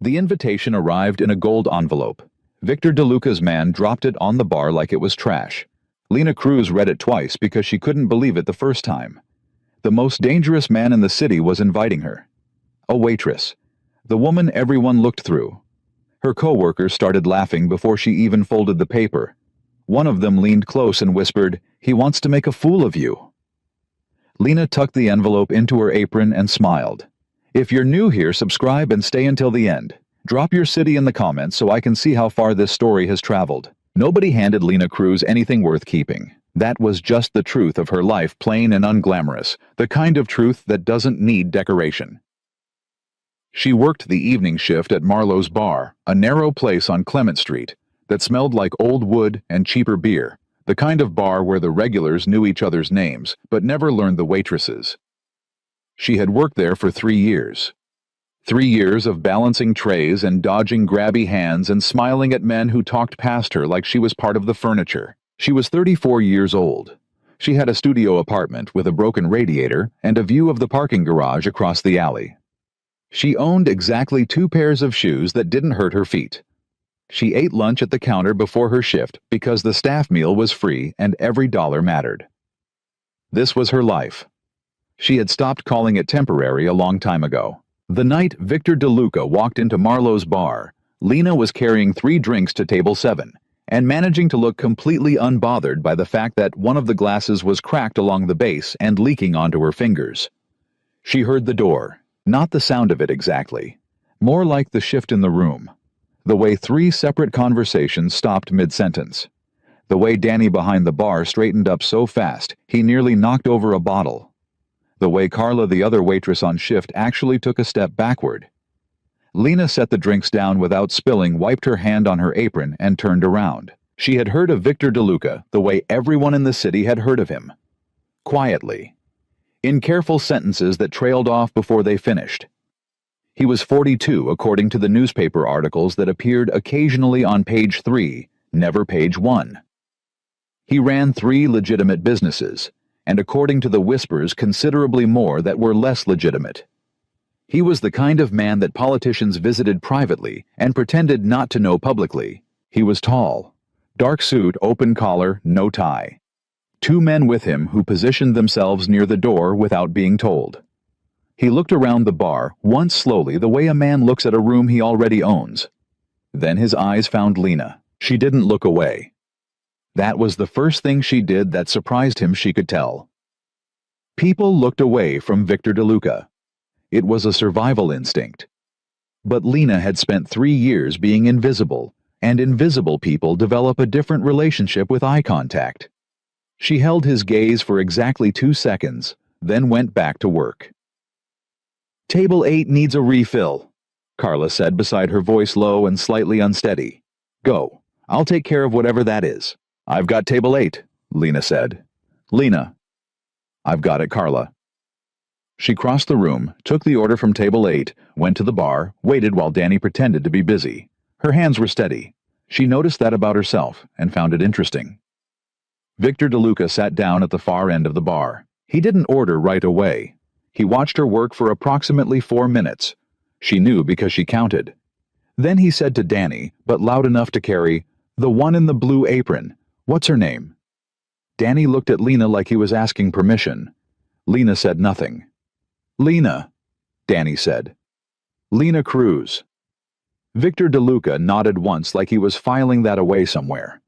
The invitation arrived in a gold envelope. Victor DeLuca's man dropped it on the bar like it was trash. Lena Cruz read it twice because she couldn't believe it the first time. The most dangerous man in the city was inviting her. A waitress. The woman everyone looked through. Her co-workers started laughing before she even folded the paper. One of them leaned close and whispered, "He wants to make a fool of you." Lena tucked the envelope into her apron and smiled. If you're new here, subscribe and stay until the end. Drop your city in the comments so I can see how far this story has traveled. Nobody handed Lena Cruz anything worth keeping. That was just the truth of her life, plain and unglamorous, the kind of truth that doesn't need decoration. She worked the evening shift at Marlowe's Bar, a narrow place on Clement Street that smelled like old wood and cheaper beer, the kind of bar where the regulars knew each other's names but never learned the waitresses. She had worked there for 3 years. 3 years of balancing trays and dodging grabby hands and smiling at men who talked past her like she was part of the furniture. She was 34 years old. She had a studio apartment with a broken radiator and a view of the parking garage across the alley. She owned exactly 2 pairs of shoes that didn't hurt her feet. She ate lunch at the counter before her shift because the staff meal was free and every dollar mattered. This was her life. She had stopped calling it temporary a long time ago. The night Victor DeLuca walked into Marlowe's Bar, Lena was carrying 3 drinks to table 7 and managing to look completely unbothered by the fact that one of the glasses was cracked along the base and leaking onto her fingers. She heard the door, not the sound of it exactly, more like the shift in the room, the way 3 separate conversations stopped mid-sentence, the way Danny behind the bar straightened up so fast he nearly knocked over a bottle, the way Carla, the other waitress on shift, actually took a step backward. Lena set the drinks down without spilling, wiped her hand on her apron, and turned around. She had heard of Victor DeLuca the way everyone in the city had heard of him. Quietly. In careful sentences that trailed off before they finished. He was 42 according to the newspaper articles that appeared occasionally on page 3, never page 1. He ran 3 legitimate businesses, and according to the whispers considerably more that were less legitimate. He was the kind of man that politicians visited privately and pretended not to know publicly. He was tall, dark suit, open collar, no tie. 2 men with him who positioned themselves near the door without being told. He looked around the bar once slowly, the way a man looks at a room he already owns. Then his eyes found Lena. She didn't look away. That was the first thing she did that surprised him, she could tell. People looked away from Victor DeLuca. It was a survival instinct. But Lena had spent 3 years being invisible, and invisible people develop a different relationship with eye contact. She held his gaze for exactly 2 seconds, then went back to work. "Table 8 needs a refill," Carla said beside her, voice low and slightly unsteady. "Go. I'll take care of whatever that is." "I've got table 8, Lena said. "Lena." "I've got it, Carla." She crossed the room, took the order from table 8, went to the bar, waited while Danny pretended to be busy. Her hands were steady. She noticed that about herself and found it interesting. Victor DeLuca sat down at the far end of the bar. He didn't order right away. He watched her work for approximately 4 minutes. She knew because she counted. Then he said to Danny, but loud enough to carry, "The one in the blue apron. What's her name?" Danny looked at Lena like he was asking permission. Lena said nothing. "Lena," Danny said. "Lena Cruz." Victor DeLuca nodded once like he was filing that away somewhere.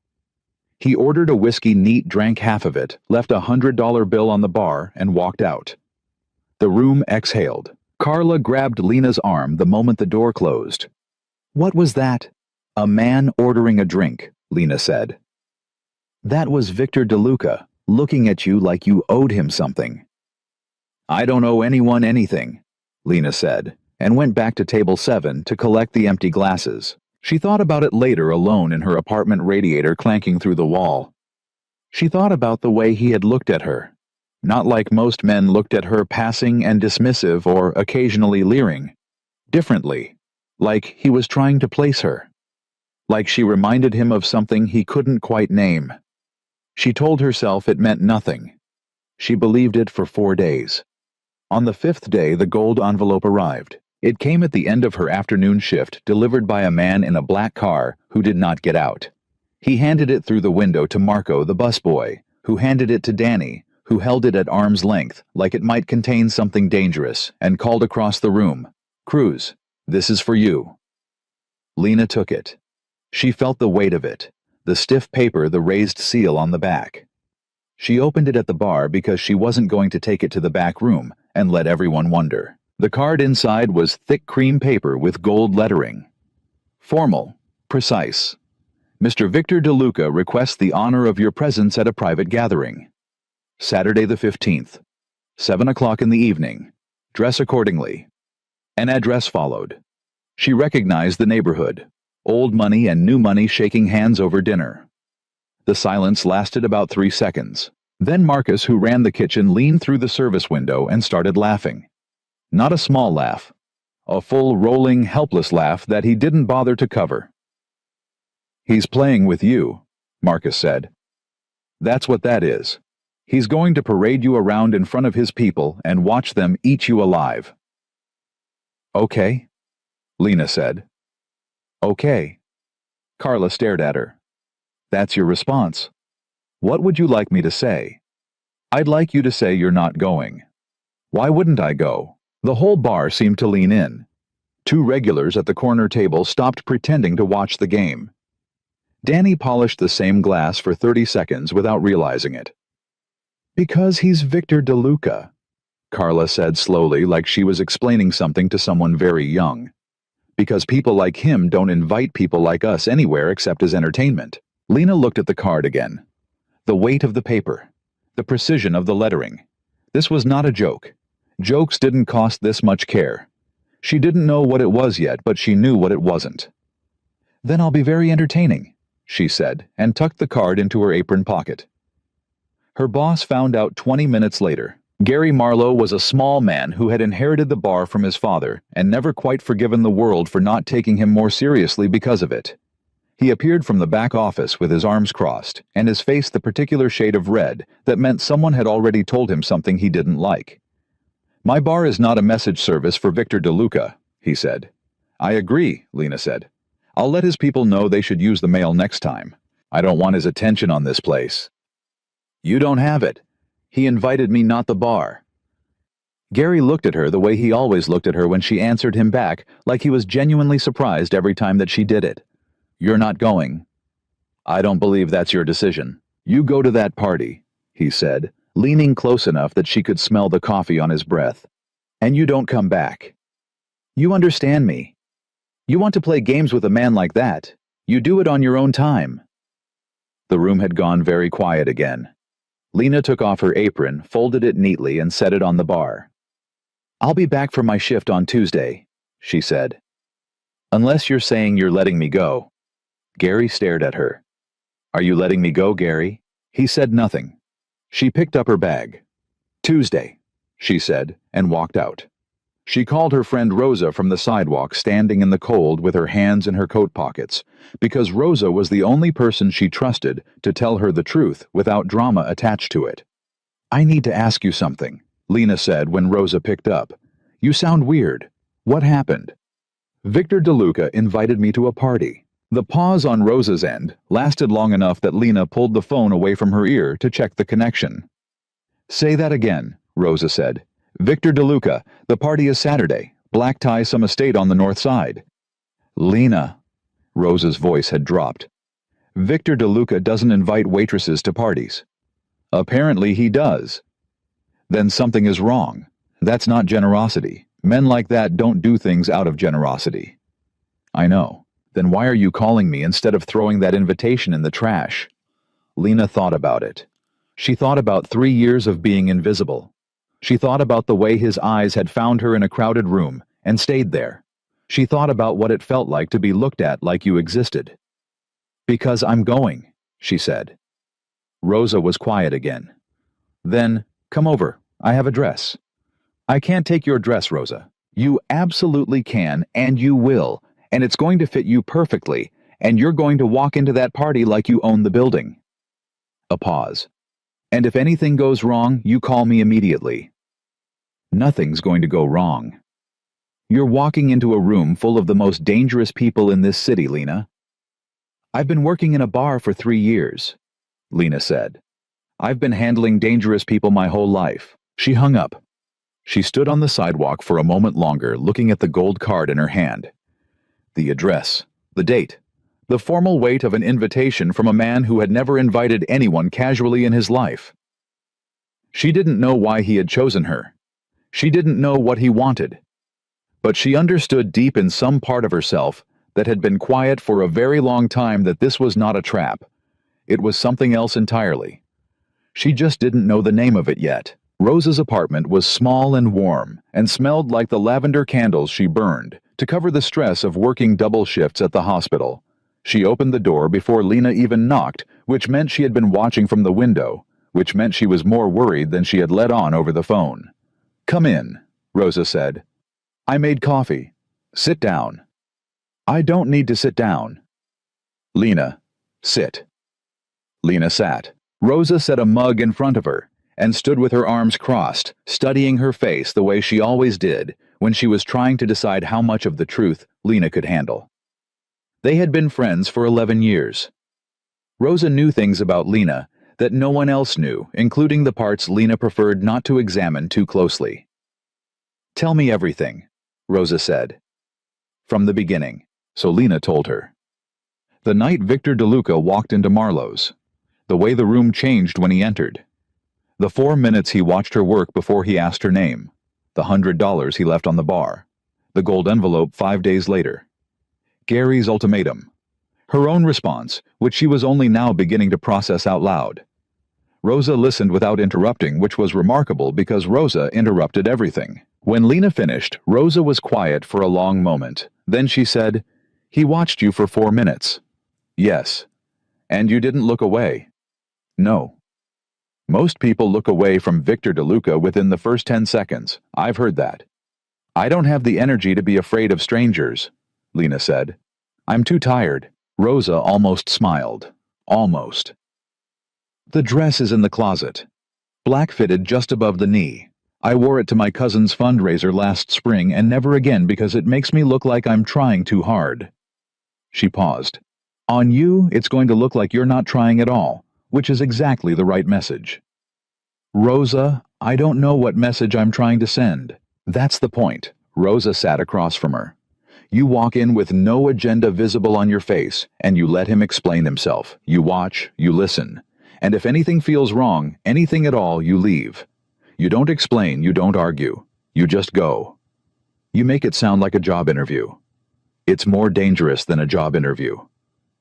He ordered a whiskey neat, drank half of it, left a $100 bill on the bar, and walked out. The room exhaled. Carla grabbed Lena's arm the moment the door closed. "What was that?" "A man ordering a drink," Lena said. "That was Victor DeLuca, looking at you like you owed him something." "I don't owe anyone anything," Lena said, and went back to table 7 to collect the empty glasses. She thought about it later, alone in her apartment, radiator clanking through the wall. She thought about the way he had looked at her. Not like most men looked at her, passing and dismissive or occasionally leering. Differently, like he was trying to place her. Like she reminded him of something he couldn't quite name. She told herself it meant nothing. She believed it for 4 days. On the 5th day, the gold envelope arrived. It came at the end of her afternoon shift, delivered by a man in a black car who did not get out. He handed it through the window to Marco, the busboy, who handed it to Danny, who held it at arm's length, like it might contain something dangerous, and called across the room, "Cruz, this is for you." Lena took it. She felt the weight of it, the stiff paper, the raised seal on the back. She opened it at the bar because she wasn't going to take it to the back room and let everyone wonder. The card inside was thick cream paper with gold lettering. Formal, precise. Mr. Victor DeLuca requests the honor of your presence at a private gathering. Saturday the 15th, 7 o'clock in the evening. Dress accordingly. An address followed. She recognized the neighborhood. Old money and new money shaking hands over dinner. The silence lasted about 3 seconds. Then Marcus, who ran the kitchen, leaned through the service window and started laughing. Not a small laugh. A full, rolling, helpless laugh that he didn't bother to cover. "He's playing with you," Marcus said. "That's what that is. He's going to parade you around in front of his people and watch them eat you alive." "Okay," Lena said. "Okay." Carla stared at her. "That's your response. What would you like me to say?" "I'd like you to say you're not going." "Why wouldn't I go?" The whole bar seemed to lean in. 2 regulars at the corner table stopped pretending to watch the game. Danny polished the same glass for 30 seconds without realizing it. "Because he's Victor DeLuca," Carla said slowly, like she was explaining something to someone very young. "Because people like him don't invite people like us anywhere except as entertainment." Lena looked at the card again. The weight of the paper. The precision of the lettering. This was not a joke. Jokes didn't cost this much care. She didn't know what it was yet, but she knew what it wasn't. "Then I'll be very entertaining," she said, and tucked the card into her apron pocket. Her boss found out 20 minutes later. Gary Marlowe was a small man who had inherited the bar from his father and never quite forgiven the world for not taking him more seriously because of it. He appeared from the back office with his arms crossed and his face the particular shade of red that meant someone had already told him something he didn't like. "My bar is not a message service for Victor DeLuca," he said. "I agree," Lena said. "I'll let his people know they should use the mail next time. I don't want his attention on this place." "You don't have it. He invited me, not the bar." Gary looked at her the way he always looked at her when she answered him back, like he was genuinely surprised every time that she did it. "You're not going." "I don't believe that's your decision. You go to that party," he said, leaning close enough that she could smell the coffee on his breath. "And you don't come back. You understand me. You want to play games with a man like that. You do it on your own time." The room had gone very quiet again. Lena took off her apron, folded it neatly, and set it on the bar. "I'll be back for my shift on Tuesday," she said. "Unless you're saying you're letting me go." Gary stared at her. "Are you letting me go, Gary?" He said nothing. She picked up her bag. "Tuesday," she said, and walked out. She called her friend Rosa from the sidewalk, standing in the cold with her hands in her coat pockets, because Rosa was the only person she trusted to tell her the truth without drama attached to it. "I need to ask you something," Lena said when Rosa picked up. "You sound weird. What happened?" "Victor DeLuca invited me to a party." The pause on Rosa's end lasted long enough that Lena pulled the phone away from her ear to check the connection. "Say that again," Rosa said. "Victor DeLuca, the party is Saturday. Black tie, some estate on the north side." "Lena," Rosa's voice had dropped. "Victor DeLuca doesn't invite waitresses to parties." "Apparently he does." "Then something is wrong. That's not generosity. Men like that don't do things out of generosity." "I know. Then why are you calling me instead of throwing that invitation in the trash?" Lena thought about it. She thought about 3 years of being invisible. She thought about the way his eyes had found her in a crowded room and stayed there. She thought about what it felt like to be looked at like you existed. "Because I'm going," she said. Rosa was quiet again. "Then, come over. I have a dress." "I can't take your dress, Rosa." "You absolutely can, and you will. And it's going to fit you perfectly, and you're going to walk into that party like you own the building." A pause. "And if anything goes wrong, you call me immediately." "Nothing's going to go wrong." You're walking into a room full of the most dangerous people in this city, Lena. I've been working in a bar for 3 years, Lena said. I've been handling dangerous people my whole life. She hung up. She stood on the sidewalk for a moment longer, looking at the gold card in her hand. The address, the date, the formal weight of an invitation from a man who had never invited anyone casually in his life. She didn't know why he had chosen her. She didn't know what he wanted. But she understood deep in some part of herself that had been quiet for a very long time that this was not a trap. It was something else entirely. She just didn't know the name of it yet. Rosa's apartment was small and warm and smelled like the lavender candles she burned to cover the stress of working double shifts at the hospital. She opened the door before Lena even knocked, which meant she had been watching from the window, which meant she was more worried than she had let on over the phone. "Come in," Rosa said. "I made coffee. Sit down." "I don't need to sit down." "Lena, sit." Lena sat. Rosa set a mug in front of her and stood with her arms crossed, studying her face the way she always did when she was trying to decide how much of the truth Lena could handle. They had been friends for 11 years. Rosa knew things about Lena that no one else knew, including the parts Lena preferred not to examine too closely. "Tell me everything," Rosa said. "From the beginning," so Lena told her. The night Victor DeLuca walked into Marlowe's. The way the room changed when he entered. The 4 minutes he watched her work before he asked her name. The $100 he left on the bar. The gold envelope 5 days later. Gary's ultimatum. Her own response, which she was only now beginning to process out loud. Rosa listened without interrupting, which was remarkable because Rosa interrupted everything. When Lena finished, Rosa was quiet for a long moment. Then she said, "He watched you for 4 minutes." "Yes." "And you didn't look away?" "No." "Most people look away from Victor DeLuca within the first 10 seconds. I've heard that." "I don't have the energy to be afraid of strangers," Lena said. "I'm too tired." Rosa almost smiled. Almost. "The dress is in the closet. Black fitted just above the knee. I wore it to my cousin's fundraiser last spring and never again because it makes me look like I'm trying too hard." She paused. "On you, it's going to look like you're not trying at all, which is exactly the right message." "Rosa, I don't know what message I'm trying to send." "That's the point." Rosa sat across from her. "You walk in with no agenda visible on your face, and you let him explain himself. You watch, you listen. And if anything feels wrong, anything at all, you leave. You don't explain, you don't argue. You just go. You make it sound like a job interview. It's more dangerous than a job interview."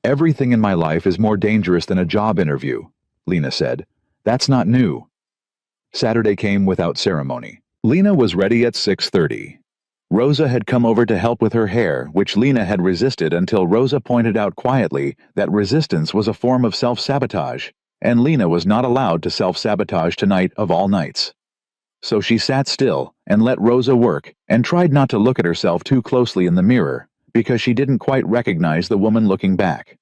"Everything in my life is more dangerous than a job interview," Lena said. "That's not new." Saturday came without ceremony. Lena was ready at 6:30. Rosa had come over to help with her hair, which Lena had resisted until Rosa pointed out quietly that resistance was a form of self-sabotage, and Lena was not allowed to self-sabotage tonight of all nights. So she sat still and let Rosa work and tried not to look at herself too closely in the mirror, because she didn't quite recognize the woman looking back.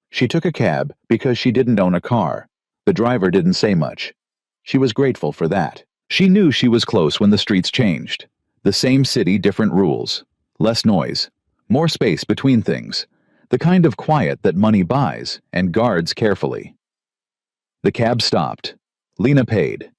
She took a cab because she didn't own a car. The driver didn't say much. She was grateful for that. She knew she was close when the streets changed. The same city, different rules. Less noise. More space between things. The kind of quiet that money buys and guards carefully. The cab stopped. Lena paid.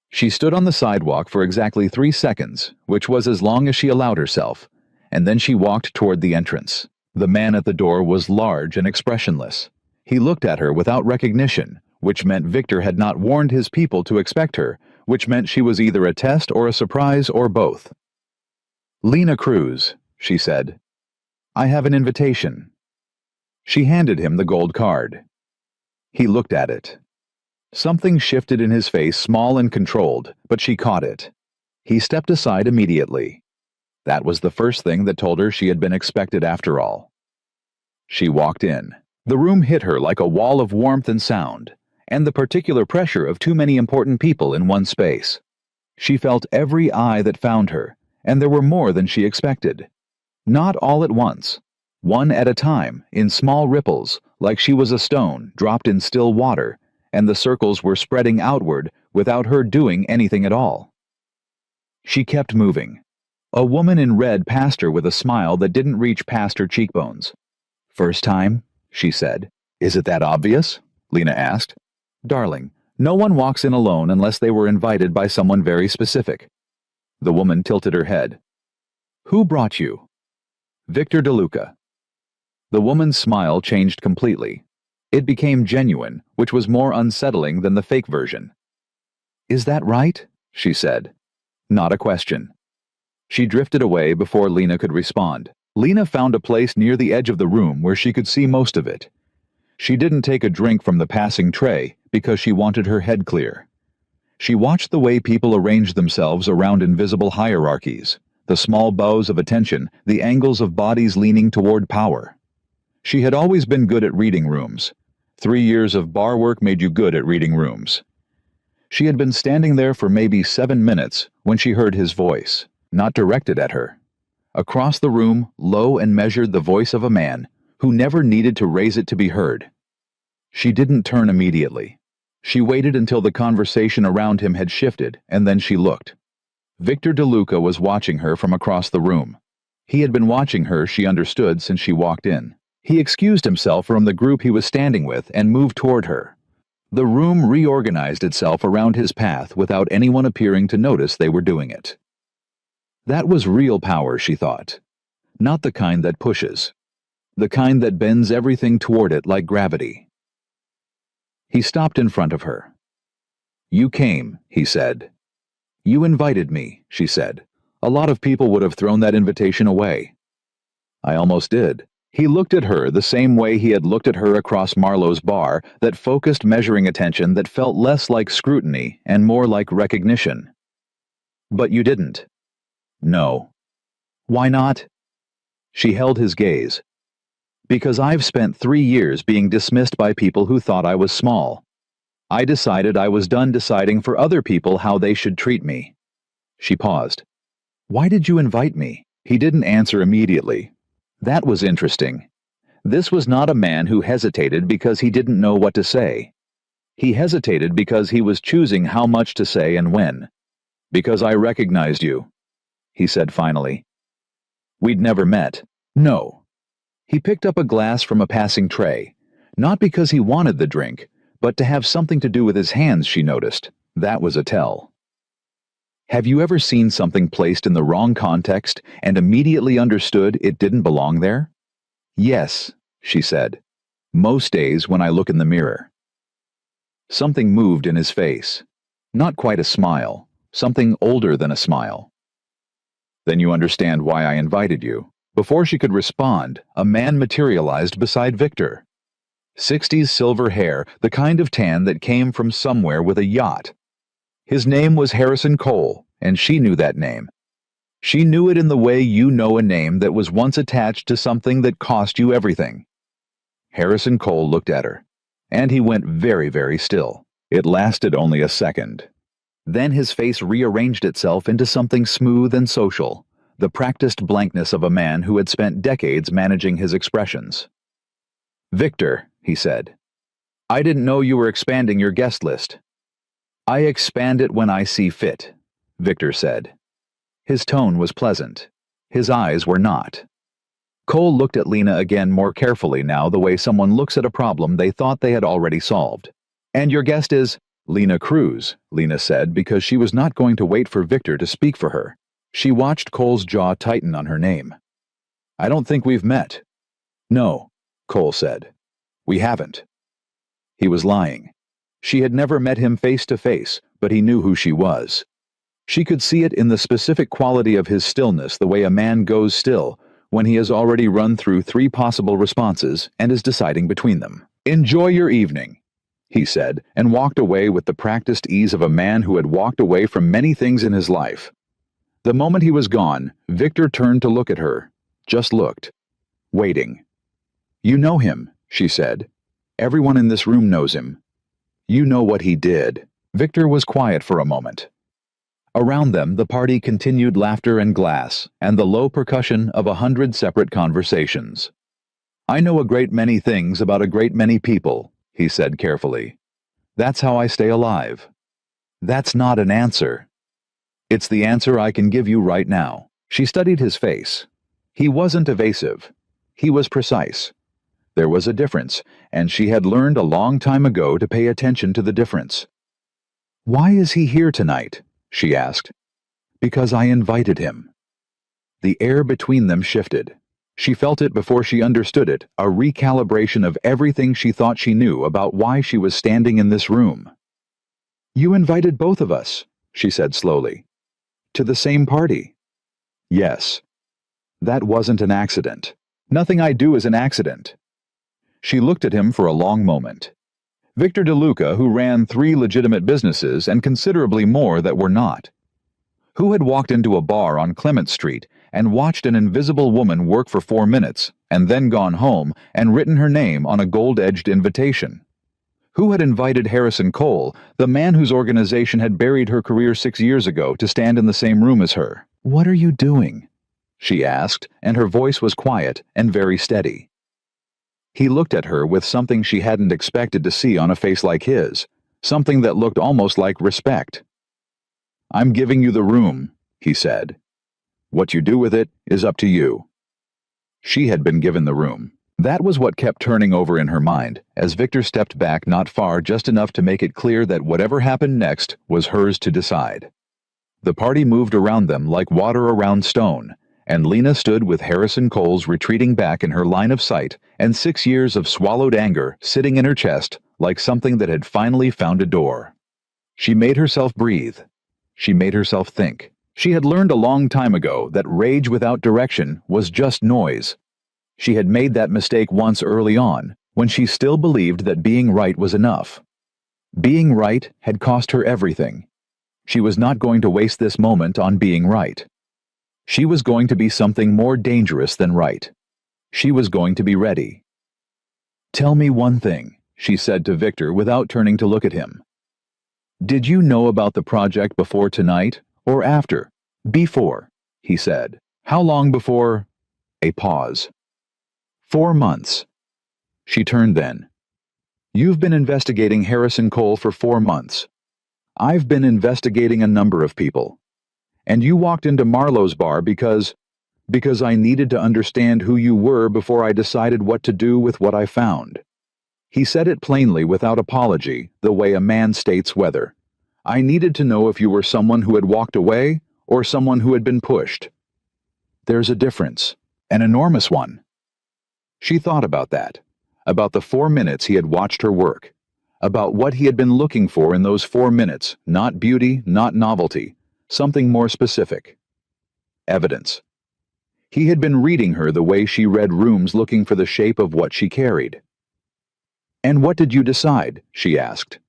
She stood on the sidewalk for exactly 3 seconds, which was as long as she allowed herself, and then she walked toward the entrance. The man at the door was large and expressionless. He looked at her without recognition, which meant Victor had not warned his people to expect her, which meant she was either a test or a surprise or both. "Lena Cruz," she said. "I have an invitation." She handed him the gold card. He looked at it. Something shifted in his face, small and controlled, but she caught it. He stepped aside immediately. That was the first thing that told her she had been expected after all. She walked in. The room hit her like a wall of warmth and sound, and the particular pressure of too many important people in one space. She felt every eye that found her, and there were more than she expected. Not all at once. One at a time, in small ripples, like she was a stone dropped in still water, and the circles were spreading outward without her doing anything at all. She kept moving. A woman in red passed her with a smile that didn't reach past her cheekbones. "First time?" she said. "Is it that obvious?" Lena asked. "Darling, no one walks in alone unless they were invited by someone very specific." The woman tilted her head. "Who brought you?" "Victor DeLuca." The woman's smile changed completely. It became genuine, which was more unsettling than the fake version. "Is that right?" she said. Not a question. She drifted away before Lena could respond. Lena found a place near the edge of the room where she could see most of it. She didn't take a drink from the passing tray because she wanted her head clear. She watched the way people arranged themselves around invisible hierarchies, the small bows of attention, the angles of bodies leaning toward power. She had always been good at reading rooms. 3 years of bar work made you good at reading rooms. She had been standing there for maybe 7 minutes when she heard his voice, not directed at her. Across the room, low and measured, the voice of a man who never needed to raise it to be heard. She didn't turn immediately. She waited until the conversation around him had shifted, and then she looked. Victor DeLuca was watching her from across the room. He had been watching her, she understood, since she walked in. He excused himself from the group he was standing with and moved toward her. The room reorganized itself around his path without anyone appearing to notice they were doing it. That was real power, she thought. Not the kind that pushes. The kind that bends everything toward it like gravity. He stopped in front of her. "You came," he said. "You invited me," she said. "A lot of people would have thrown that invitation away." "I almost did." He looked at her the same way he had looked at her across Marlowe's bar, that focused, measuring attention that felt less like scrutiny and more like recognition. "But you didn't." "No." "Why not?" She held his gaze. "Because I've spent 3 years being dismissed by people who thought I was small. I decided I was done deciding for other people how they should treat me." She paused. "Why did you invite me?" He didn't answer immediately. That was interesting. This was not a man who hesitated because he didn't know what to say. He hesitated because he was choosing how much to say and when. "Because I recognized you," he said finally. "We'd never met." "No." He picked up a glass from a passing tray, not because he wanted the drink, but to have something to do with his hands, she noticed. That was a tell. Have you ever seen something placed in the wrong context and immediately understood it didn't belong there? "Yes," she said. "Most days when I look in the mirror." Something moved in his face. Not quite a smile. Something older than a smile. "Then you understand why I invited you." Before she could respond, a man materialized beside Victor. 60s silver hair, the kind of tan that came from somewhere with a yacht. His name was Harrison Cole, and she knew that name. She knew it in the way you know a name that was once attached to something that cost you everything. Harrison Cole looked at her, and he went very, very still. It lasted only a second. Then his face rearranged itself into something smooth and social, the practiced blankness of a man who had spent decades managing his expressions. "Victor," he said, "I didn't know you were expanding your guest list." "I expand it when I see fit," Victor said. His tone was pleasant. His eyes were not. Cole looked at Lena again more carefully now, the way someone looks at a problem they thought they had already solved. "And your guest is—" "Lena Cruz," Lena said, because she was not going to wait for Victor to speak for her. She watched Cole's jaw tighten on her name. "I don't think we've met." "No," Cole said. "We haven't." He was lying. She had never met him face to face, but he knew who she was. She could see it in the specific quality of his stillness, the way a man goes still when he has already run through 3 possible responses and is deciding between them. "Enjoy your evening," he said, and walked away with the practiced ease of a man who had walked away from many things in his life. The moment he was gone, Victor turned to look at her. Just looked. Waiting. "You know him," she said. "Everyone in this room knows him. You know what he did." Victor was quiet for a moment. Around them, the party continued laughter and glass, and the low percussion of 100 separate conversations. "I know a great many things about a great many people," he said carefully. "That's how I stay alive." "That's not an answer." "It's the answer I can give you right now," She studied his face. He wasn't evasive. He was precise. There was a difference, and she had learned a long time ago to pay attention to the difference. "Why is he here tonight?" she asked. "Because I invited him." The air between them shifted. She felt it before she understood it, a recalibration of everything she thought she knew about why she was standing in this room. "You invited both of us," she said slowly. "To the same party." "Yes." "That wasn't an accident. Nothing I do is an accident." She looked at him for a long moment. Victor DeLuca, who ran 3 legitimate businesses and considerably more that were not. Who had walked into a bar on Clement Street and watched an invisible woman work for 4 minutes, and then gone home and written her name on a gold-edged invitation? Who had invited Harrison Cole, the man whose organization had buried her career 6 years ago, to stand in the same room as her? "What are you doing?" she asked, and her voice was quiet and very steady. He looked at her with something she hadn't expected to see on a face like his, something that looked almost like respect. "I'm giving you the room," he said. "What you do with it is up to you." She had been given the room. That was what kept turning over in her mind, as Victor stepped back not far, just enough to make it clear that whatever happened next was hers to decide. The party moved around them like water around stone, and Lena stood with Harrison Cole's retreating back in her line of sight and 6 years of swallowed anger sitting in her chest like something that had finally found a door. She made herself breathe. She made herself think. She had learned a long time ago that rage without direction was just noise. She had made that mistake once early on, when she still believed that being right was enough. Being right had cost her everything. She was not going to waste this moment on being right. She was going to be something more dangerous than right. She was going to be ready. "Tell me one thing," she said to Victor without turning to look at him. "Did you know about the project before tonight, or after?" "Before," he said. "How long before?" A pause. 4 months. She turned then. "You've been investigating Harrison Cole for 4 months. I've been investigating a number of people. And you walked into Marlowe's bar because I needed to understand who you were before I decided what to do with what I found." He said it plainly without apology, the way a man states weather. "I needed to know if you were someone who had walked away or someone who had been pushed. There's a difference, an enormous one." She thought about that, about the 4 minutes he had watched her work, about what he had been looking for in those 4 minutes, not beauty, not novelty, something more specific. Evidence. He had been reading her the way she read rooms, looking for the shape of what she carried. "And what did you decide?" she asked.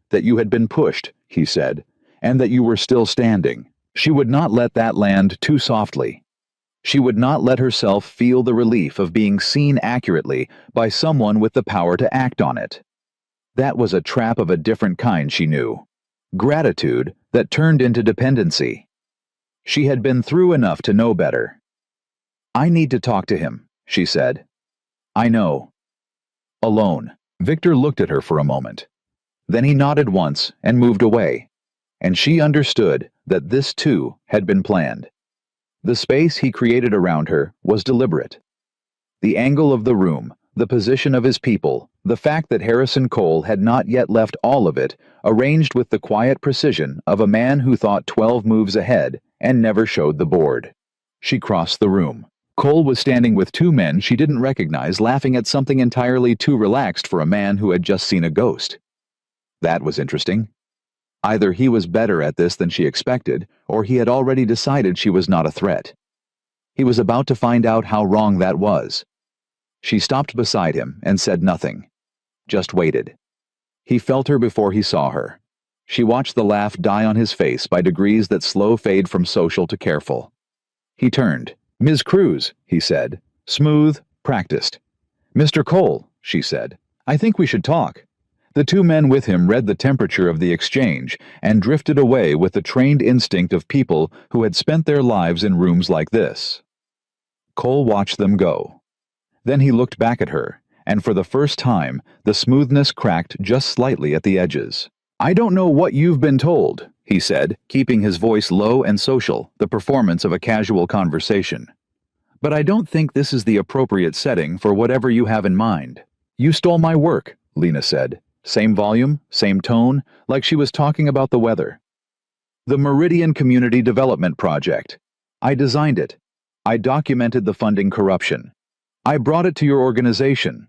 "That you had been pushed," he said, "and that you were still standing." She would not let that land too softly. She would not let herself feel the relief of being seen accurately by someone with the power to act on it. That was a trap of a different kind, she knew. Gratitude that turned into dependency. She had been through enough to know better. "I need to talk to him," she said. "I know." Alone. Victor looked at her for a moment. Then he nodded once and moved away. And she understood that this too had been planned. The space he created around her was deliberate. The angle of the room, the position of his people, the fact that Harrison Cole had not yet left, all of it arranged with the quiet precision of a man who thought 12 moves ahead and never showed the board. She crossed the room. Cole was standing with 2 men she didn't recognize, laughing at something entirely too relaxed for a man who had just seen a ghost. That was interesting. Either he was better at this than she expected, or he had already decided she was not a threat. He was about to find out how wrong that was. She stopped beside him and said nothing. Just waited. He felt her before he saw her. She watched the laugh die on his face by degrees that slow fade from social to careful. He turned. "Ms. Cruz," he said. Smooth, practiced. "Mr. Cole," she said. "I think we should talk." The 2 men with him read the temperature of the exchange and drifted away with the trained instinct of people who had spent their lives in rooms like this. Cole watched them go. Then he looked back at her, and for the first time, the smoothness cracked just slightly at the edges. I don't know what you've been told, he said, keeping his voice low and social, the performance of a casual conversation. But I don't think this is the appropriate setting for whatever you have in mind. You stole my work, Lena said. Same volume, same tone, like she was talking about the weather. The Meridian Community Development Project. I designed it. I documented the funding corruption. I brought it to your organization.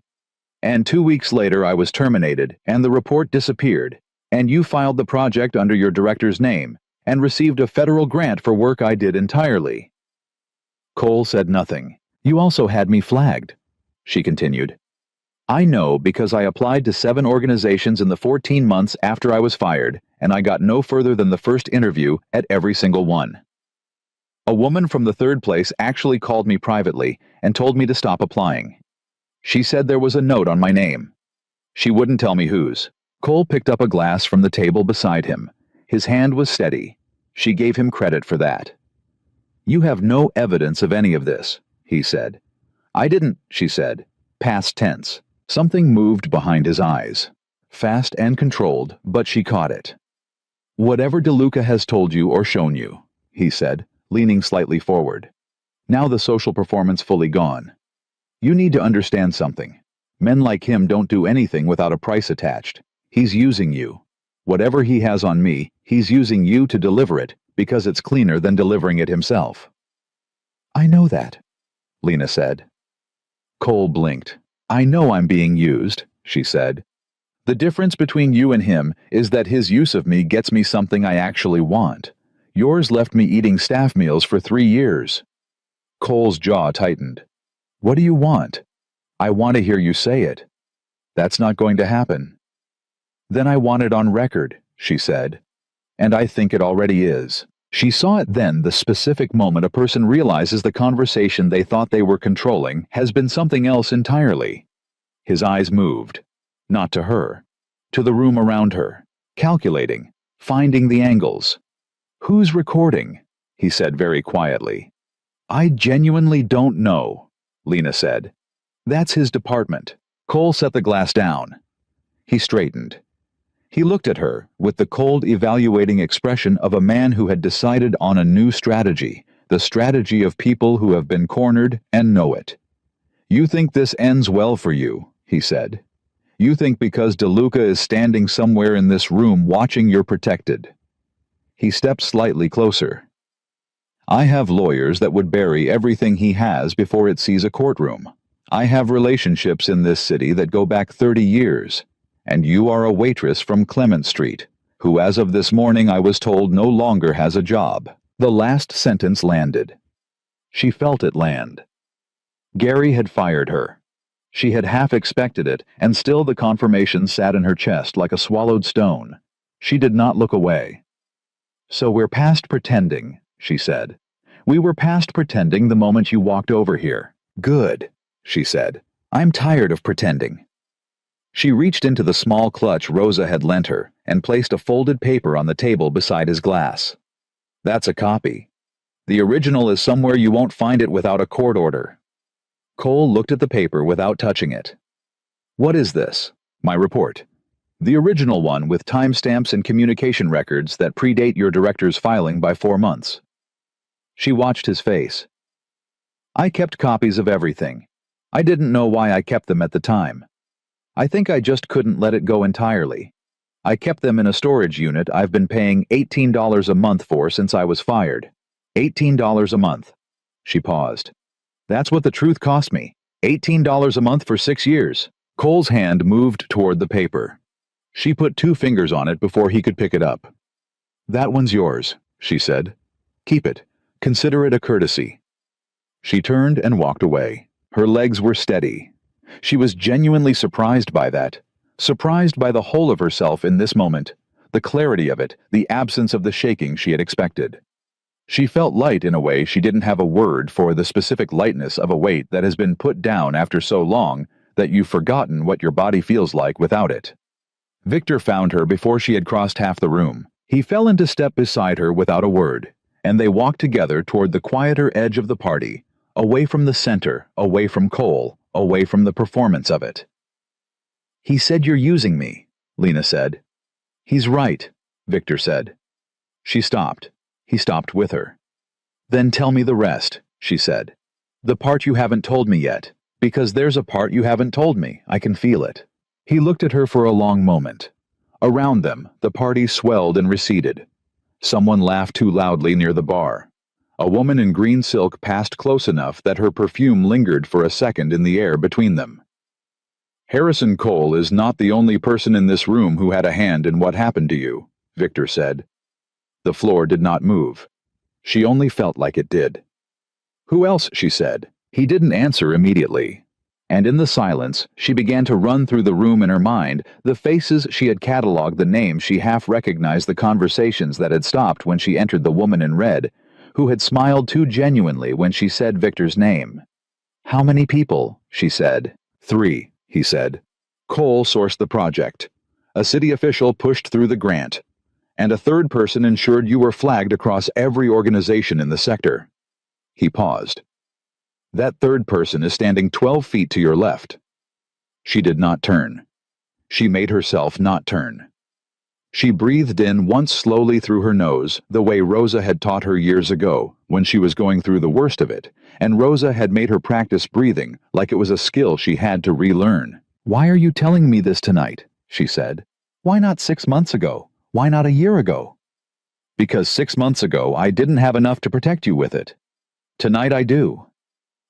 And 2 weeks later I was terminated, and the report disappeared, and you filed the project under your director's name, and received a federal grant for work I did entirely. Cole said nothing. You also had me flagged, she continued. I know because I applied to 7 organizations in the 14 months after I was fired, and I got no further than the first interview at every single one. A woman from the 3rd place actually called me privately and told me to stop applying. She said there was a note on my name. She wouldn't tell me whose. Cole picked up a glass from the table beside him. His hand was steady. She gave him credit for that. You have no evidence of any of this, he said. I didn't, she said. Past tense. Something moved behind his eyes. Fast and controlled, but she caught it. Whatever DeLuca has told you or shown you, he said, leaning slightly forward. Now the social performance fully gone. You need to understand something. Men like him don't do anything without a price attached. He's using you. Whatever he has on me, he's using you to deliver it, because it's cleaner than delivering it himself. I know that, Lena said. Cole blinked. I know I'm being used, she said. The difference between you and him is that his use of me gets me something I actually want. Yours left me eating staff meals for 3 years. Cole's jaw tightened. What do you want? I want to hear you say it. That's not going to happen. Then I want it on record, she said. And I think it already is. She saw it then, the specific moment a person realizes the conversation they thought they were controlling has been something else entirely. His eyes moved. Not to her. To the room around her. Calculating. Finding the angles. Who's recording? He said very quietly. I genuinely don't know, Lena said. That's his department. Cole set the glass down. He straightened. He looked at her with the cold, evaluating expression of a man who had decided on a new strategy, the strategy of people who have been cornered and know it. You think this ends well for you, he said. You think because DeLuca is standing somewhere in this room watching you're protected. He stepped slightly closer. I have lawyers that would bury everything he has before it sees a courtroom. I have relationships in this city that go back 30 years. And you are a waitress from Clement Street, who as of this morning I was told no longer has a job. The last sentence landed. She felt it land. Gary had fired her. She had half expected it, and still the confirmation sat in her chest like a swallowed stone. She did not look away. So we're past pretending, she said. We were past pretending the moment you walked over here. Good, she said. I'm tired of pretending. She reached into the small clutch Rosa had lent her and placed a folded paper on the table beside his glass. That's a copy. The original is somewhere you won't find it without a court order. Cole looked at the paper without touching it. What is this? My report. The original one with timestamps and communication records that predate your director's filing by 4 months. She watched his face. I kept copies of everything. I didn't know why I kept them at the time. I think I just couldn't let it go entirely. I kept them in a storage unit I've been paying $18 a month for since I was fired. $18 a month. She paused. That's what the truth cost me. $18 a month for 6 years. Cole's hand moved toward the paper. She put 2 fingers on it before he could pick it up. That one's yours, she said. Keep it. Consider it a courtesy. She turned and walked away. Her legs were steady. She was genuinely surprised by that, surprised by the whole of herself in this moment, the clarity of it, the absence of the shaking she had expected. She felt light in a way she didn't have a word for, the specific lightness of a weight that has been put down after so long that you've forgotten what your body feels like without it. Victor found her before she had crossed half the room. He fell into step beside her without a word, and they walked together toward the quieter edge of the party, away from the center, away from Cole, away from the performance of it. He said you're using me, Lena said. He's right, Victor said. She stopped. He stopped with her. Then tell me the rest, she said. The part you haven't told me yet, because there's a part you haven't told me, I can feel it. He looked at her for a long moment. Around them, the party swelled and receded. Someone laughed too loudly near the bar. A woman in green silk passed close enough that her perfume lingered for a second in the air between them. Harrison Cole is not the only person in this room who had a hand in what happened to you, Victor said. The floor did not move. She only felt like it did. Who else, she said. He didn't answer immediately. And in the silence, she began to run through the room in her mind, the faces she had catalogued, the names she half recognized, the conversations that had stopped when she entered, the woman in red, who had smiled too genuinely when she said Victor's name. How many people? She said. 3, he said. Cole sourced the project. A city official pushed through the grant. And a third person ensured you were flagged across every organization in the sector. He paused. That third person is standing 12 feet to your left. She did not turn. She made herself not turn. She breathed in once slowly through her nose, the way Rosa had taught her years ago, when she was going through the worst of it, and Rosa had made her practice breathing like it was a skill she had to relearn. Why are you telling me this tonight? She said. Why not 6 months ago? Why not a year ago? Because 6 months ago I didn't have enough to protect you with it. Tonight I do.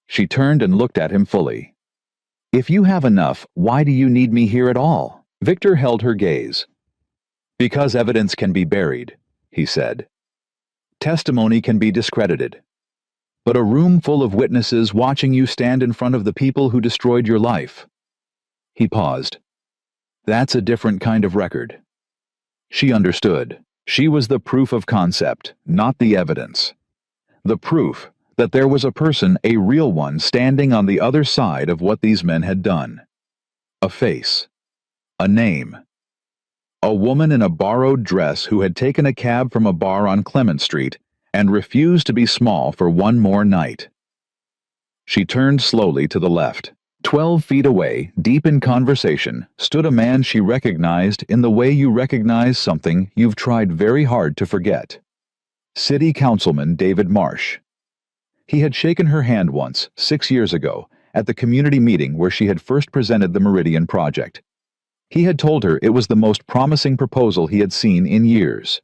She turned and looked at him fully. If you have enough, why do you need me here at all? Victor held her gaze. Because evidence can be buried, he said. Testimony can be discredited. But a room full of witnesses watching you stand in front of the people who destroyed your life. He paused. That's a different kind of record. She understood. She was the proof of concept, not the evidence. The proof that there was a person, a real one, standing on the other side of what these men had done. A face. A name. A woman in a borrowed dress who had taken a cab from a bar on Clement Street and refused to be small for one more night. She turned slowly to the left. 12 feet away, deep in conversation, stood a man she recognized in the way you recognize something you've tried very hard to forget. City Councilman David Marsh. He had shaken her hand once, 6 years ago, at the community meeting where she had first presented the Meridian Project. He had told her it was the most promising proposal he had seen in years.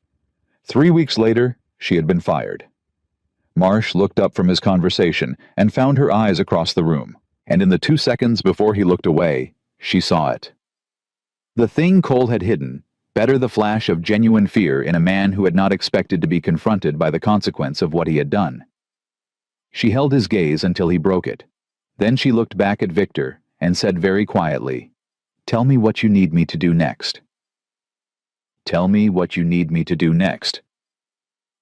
3 weeks later, she had been fired. Marsh looked up from his conversation and found her eyes across the room, and in the 2 seconds before he looked away, she saw it. The thing Cole had hidden, better the flash of genuine fear in a man who had not expected to be confronted by the consequence of what he had done. She held his gaze until he broke it. Then she looked back at Victor and said very quietly, "Tell me what you need me to do next." Tell me what you need me to do next.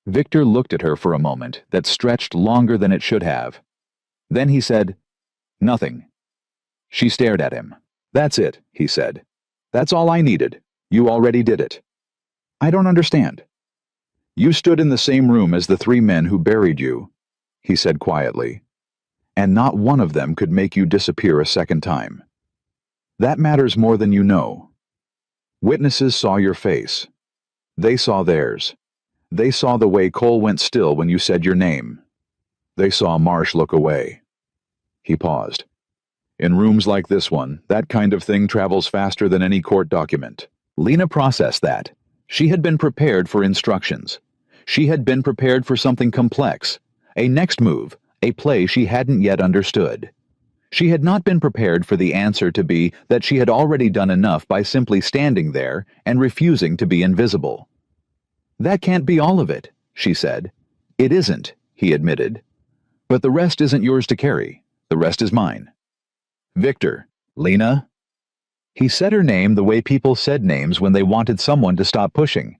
Victor looked at her for a moment that stretched longer than it should have. Then he said, "Nothing." She stared at him. "That's it," he said. "That's all I needed. You already did it." "I don't understand." "You stood in the same room as the 3 men who buried you," he said quietly, "and not one of them could make you disappear a second time. That matters more than you know. Witnesses saw your face. They saw theirs. They saw the way Cole went still when you said your name. They saw Marsh look away." He paused. "In rooms like this one, that kind of thing travels faster than any court document." Lena processed that. She had been prepared for instructions. She had been prepared for something complex, a next move, a play she hadn't yet understood. She had not been prepared for the answer to be that she had already done enough by simply standing there and refusing to be invisible. "That can't be all of it," she said. "It isn't," he admitted. "But the rest isn't yours to carry. The rest is mine." "Victor." "Lena?" He said her name the way people said names when they wanted someone to stop pushing.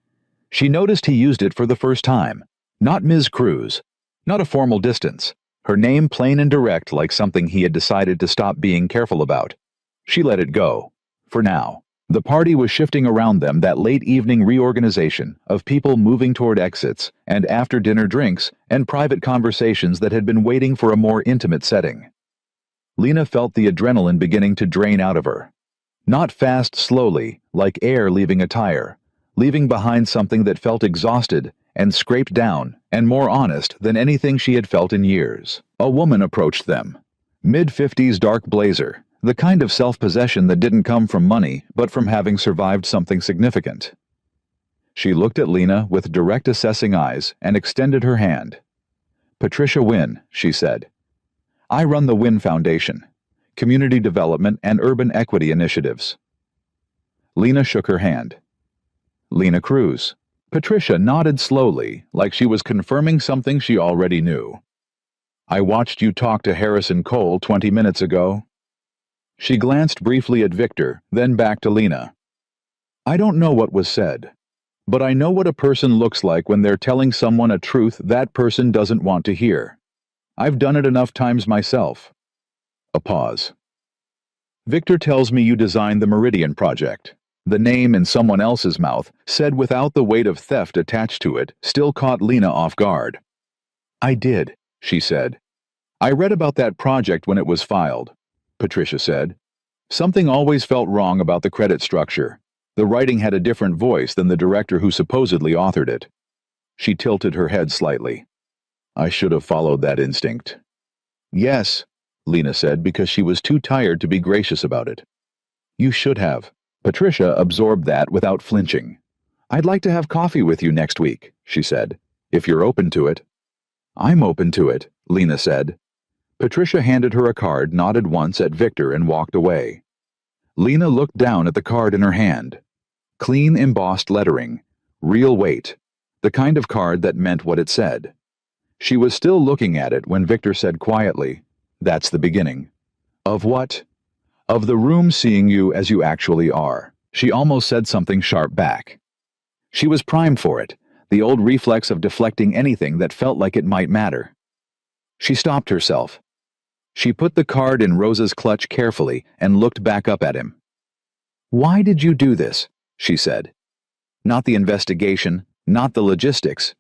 She noticed he used it for the first time. Not Ms. Cruz. Not a formal distance. Her name plain and direct, like something he had decided to stop being careful about. She let it go. For now. The party was shifting around them, that late evening reorganization of people moving toward exits and after-dinner drinks and private conversations that had been waiting for a more intimate setting. Lena felt the adrenaline beginning to drain out of her. Not fast, slowly, like air leaving a tire, leaving behind something that felt exhausted and scraped down and more honest than anything she had felt in years. A woman approached them. Mid-50s dark blazer, the kind of self-possession that didn't come from money but from having survived something significant. She looked at Lena with direct assessing eyes and extended her hand. "Patricia Wynn," she said. "I run the Wynn Foundation, Community Development and Urban Equity Initiatives." Lena shook her hand. "Lena Cruz." Patricia nodded slowly, like she was confirming something she already knew. "I watched you talk to Harrison Cole 20 minutes ago." She glanced briefly at Victor, then back to Lena. "I don't know what was said, but I know what a person looks like when they're telling someone a truth that person doesn't want to hear. I've done it enough times myself." A pause. "Victor tells me you designed the Meridian Project." The name in someone else's mouth, said without the weight of theft attached to it, still caught Lena off guard. "I did," she said. "I read about that project when it was filed," Patricia said. "Something always felt wrong about the credit structure. The writing had a different voice than the director who supposedly authored it." She tilted her head slightly. "I should have followed that instinct." "Yes," Lena said, because she was too tired to be gracious about it. "You should have." Patricia absorbed that without flinching. "I'd like to have coffee with you next week," she said, "if you're open to it." "I'm open to it," Lena said. Patricia handed her a card, nodded once at Victor, and walked away. Lena looked down at the card in her hand. Clean embossed lettering, real weight, the kind of card that meant what it said. She was still looking at it when Victor said quietly, "That's the beginning." "Of what?" "Of the room seeing you as you actually are." She almost said something sharp back. She was primed for it, the old reflex of deflecting anything that felt like it might matter. She stopped herself. She put the card in Rosa's clutch carefully and looked back up at him. "Why did you do this?" she said. "Not the investigation, not the logistics.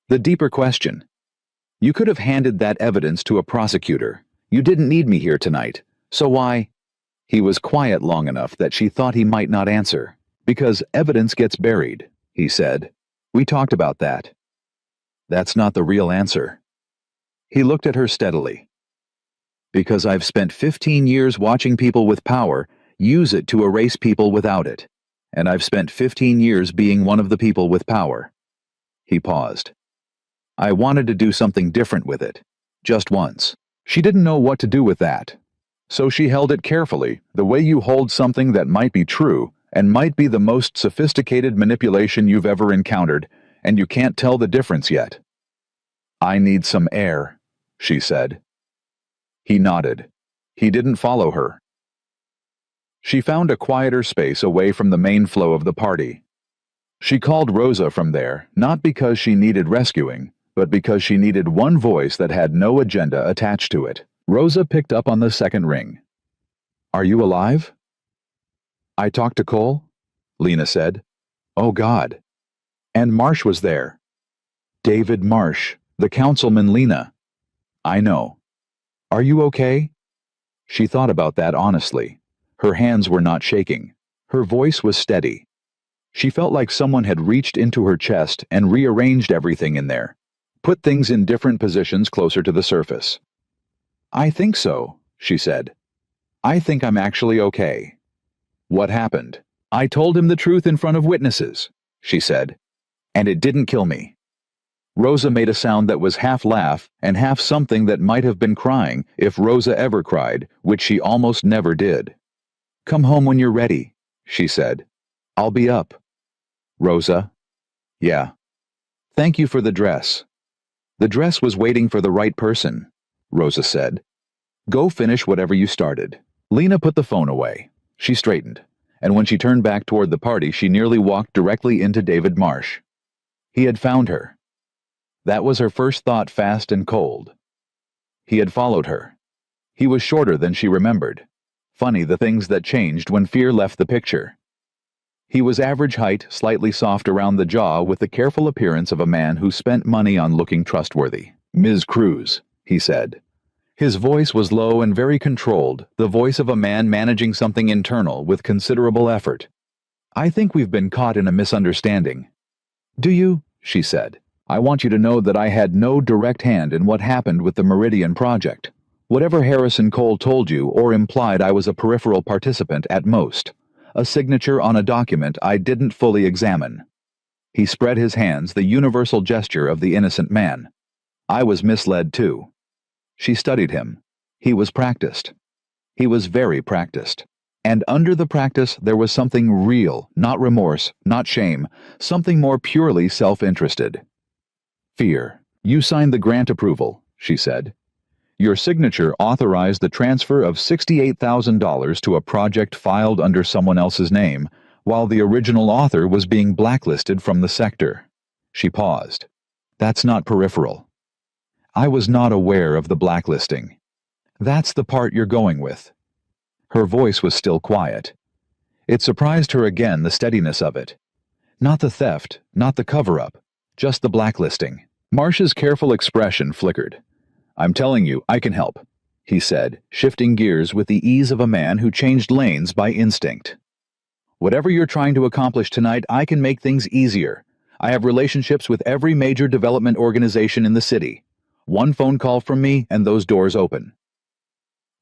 The deeper question. You could have handed that evidence to a prosecutor. You didn't need me here tonight. So why?" He was quiet long enough that she thought he might not answer. "Because evidence gets buried," he said. "We talked about that." "That's not the real answer." He looked at her steadily. "Because I've spent 15 years watching people with power use it to erase people without it. And I've spent 15 years being one of the people with power." He paused. "I wanted to do something different with it. Just once." She didn't know what to do with that. So she held it carefully, the way you hold something that might be true and might be the most sophisticated manipulation you've ever encountered, and you can't tell the difference yet. "I need some air," she said. He nodded. He didn't follow her. She found a quieter space away from the main flow of the party. She called Rosa from there, not because she needed rescuing, but because she needed one voice that had no agenda attached to it. Rosa picked up on the second ring. "Are you alive?" "I talked to Cole," Lena said. "Oh God." "And Marsh was there." "David Marsh, the councilman, Lena." "I know." "Are you okay?" She thought about that honestly. Her hands were not shaking. Her voice was steady. She felt like someone had reached into her chest and rearranged everything in there, put things in different positions closer to the surface. "I think so," she said. "I think I'm actually okay." "What happened?" "I told him the truth in front of witnesses," she said. "And it didn't kill me." Rosa made a sound that was half laugh and half something that might have been crying if Rosa ever cried, which she almost never did. "Come home when you're ready," she said. "I'll be up." "Rosa?" "Yeah." "Thank you for the dress." "The dress was waiting for the right person," Rosa said. "Go finish whatever you started." Lena put the phone away. She straightened, and when she turned back toward the party, she nearly walked directly into David Marsh. He had found her. That was her first thought, fast and cold. He had followed her. He was shorter than she remembered. Funny the things that changed when fear left the picture. He was average height, slightly soft around the jaw, with the careful appearance of a man who spent money on looking trustworthy. "Ms. Cruz," he said. His voice was low and very controlled, the voice of a man managing something internal with considerable effort. I think we've been caught in a misunderstanding. Do you? She said. I want you to know that I had no direct hand in what happened with the Meridian project. Whatever Harrison Cole told you or implied, I was a peripheral participant at most. A signature on a document I didn't fully examine. He spread his hands, the universal gesture of the innocent man. I was misled too. She studied him. He was practiced. He was very practiced. And under the practice there was something real, not remorse, not shame, something more purely self-interested. Fear. You signed the grant approval, she said. Your signature authorized the transfer of $68,000 to a project filed under someone else's name, while the original author was being blacklisted from the sector. She paused. That's not peripheral. I was not aware of the blacklisting. That's the part you're going with. Her voice was still quiet. It surprised her again, the steadiness of it. Not the theft, not the cover-up, just the blacklisting. Marsh's careful expression flickered. I'm telling you, I can help, he said, shifting gears with the ease of a man who changed lanes by instinct. Whatever you're trying to accomplish tonight, I can make things easier. I have relationships with every major development organization in the city. One phone call from me and those doors open.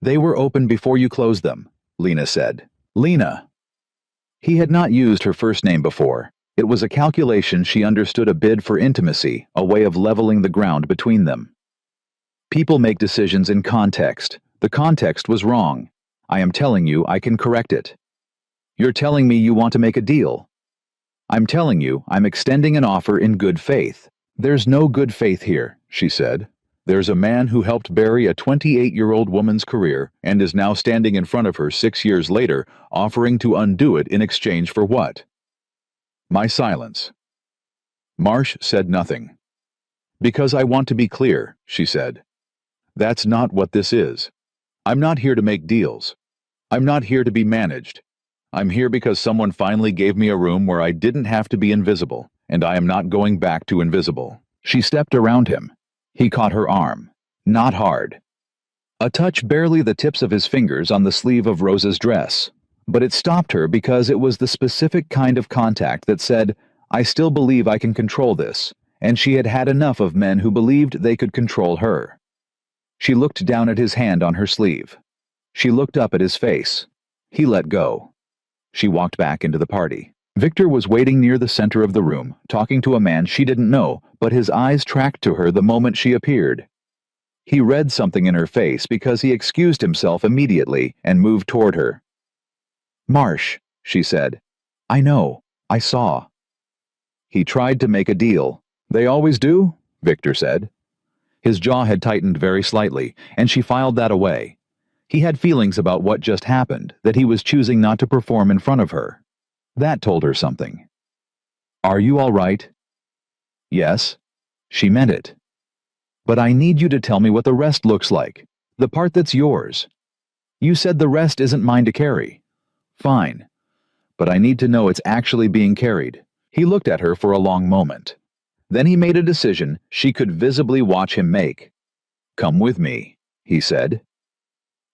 They were open before you closed them, Lena said. Lena. He had not used her first name before. It was a calculation she understood, a bid for intimacy, a way of leveling the ground between them. People make decisions in context. The context was wrong. I am telling you I can correct it. You're telling me you want to make a deal. I'm telling you I'm extending an offer in good faith. There's no good faith here, she said. There's a man who helped bury a 28-year-old woman's career and is now standing in front of her 6 years later, offering to undo it in exchange for what? My silence. Marsh said nothing. Because I want to be clear, she said. That's not what this is. I'm not here to make deals. I'm not here to be managed. I'm here because someone finally gave me a room where I didn't have to be invisible, and I am not going back to invisible. She stepped around him. He caught her arm. Not hard. A touch, barely the tips of his fingers on the sleeve of Rose's dress. But it stopped her because it was the specific kind of contact that said, I still believe I can control this, and she had had enough of men who believed they could control her. She looked down at his hand on her sleeve. She looked up at his face. He let go. She walked back into the party. Victor was waiting near the center of the room, talking to a man she didn't know, but his eyes tracked to her the moment she appeared. He read something in her face because he excused himself immediately and moved toward her. Marsh, she said. I know. I saw. He tried to make a deal. They always do, Victor said. His jaw had tightened very slightly, and she filed that away. He had feelings about what just happened, that he was choosing not to perform in front of her. That told her something. Are you all right? Yes. She meant it. But I need you to tell me what the rest looks like. The part that's yours. You said the rest isn't mine to carry. Fine. But I need to know it's actually being carried. He looked at her for a long moment. Then he made a decision she could visibly watch him make. Come with me, he said.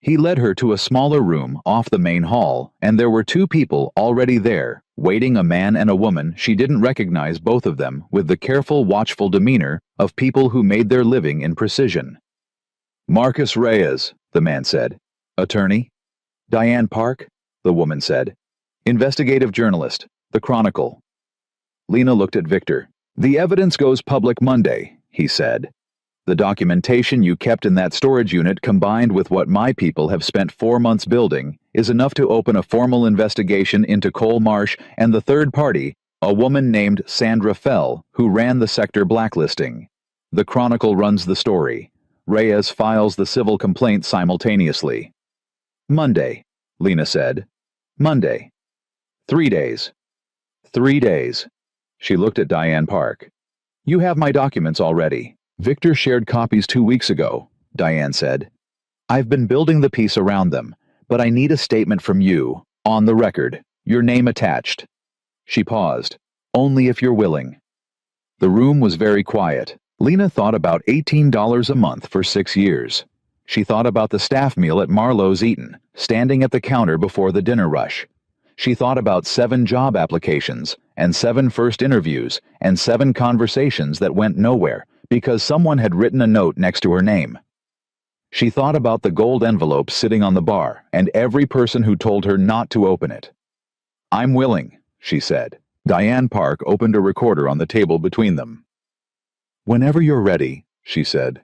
He led her to a smaller room off the main hall, and there were two people already there, waiting, a man and a woman. She didn't recognize both of them, with the careful, watchful demeanor of people who made their living in precision. Marcus Reyes, the man said. Attorney? Diane Park, the woman said. Investigative journalist, The Chronicle. Lena looked at Victor. The evidence goes public Monday, he said. The documentation you kept in that storage unit, combined with what my people have spent 4 months building, is enough to open a formal investigation into Cole Marsh and the third party, a woman named Sandra Fell, who ran the sector blacklisting. The Chronicle runs the story. Reyes files the civil complaint simultaneously. Monday, Lena said. Monday. 3 days. 3 days. She looked at Diane Park. You have my documents already. Victor shared copies 2 weeks ago, Diane said. I've been building the piece around them, but I need a statement from you, on the record, your name attached. She paused. Only if you're willing. The room was very quiet. Lena thought about $18 a month for 6 years. She thought about the staff meal at Marlowe's Eaton, standing at the counter before the dinner rush. She thought about 7 job applications, and 7 first interviews, and 7 conversations that went nowhere because someone had written a note next to her name. She thought about the gold envelope sitting on the bar and every person who told her not to open it. "I'm willing," she said. Diane Park opened a recorder on the table between them. "Whenever you're ready," she said.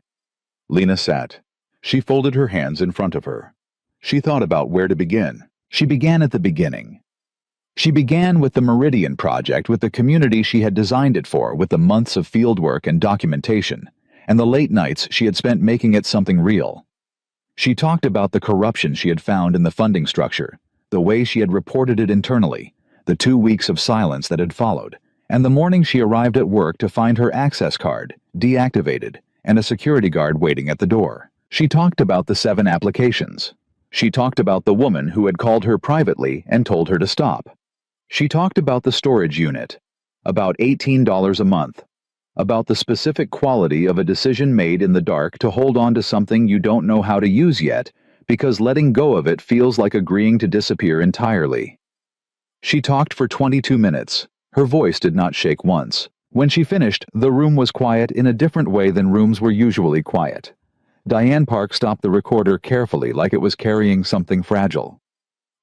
Lena sat. She folded her hands in front of her. She thought about where to begin. She began at the beginning. She began with the Meridian Project, with the community she had designed it for, with the months of fieldwork and documentation, and the late nights she had spent making it something real. She talked about the corruption she had found in the funding structure, the way she had reported it internally, the 2 weeks of silence that had followed, and the morning she arrived at work to find her access card deactivated and a security guard waiting at the door. She talked about the 7 applications. She talked about the woman who had called her privately and told her to stop. She talked about the storage unit, about $18 a month, about the specific quality of a decision made in the dark to hold on to something you don't know how to use yet, because letting go of it feels like agreeing to disappear entirely. She talked for 22 minutes. Her voice did not shake once. When she finished, the room was quiet in a different way than rooms were usually quiet. Diane Park stopped the recorder carefully, like it was carrying something fragile.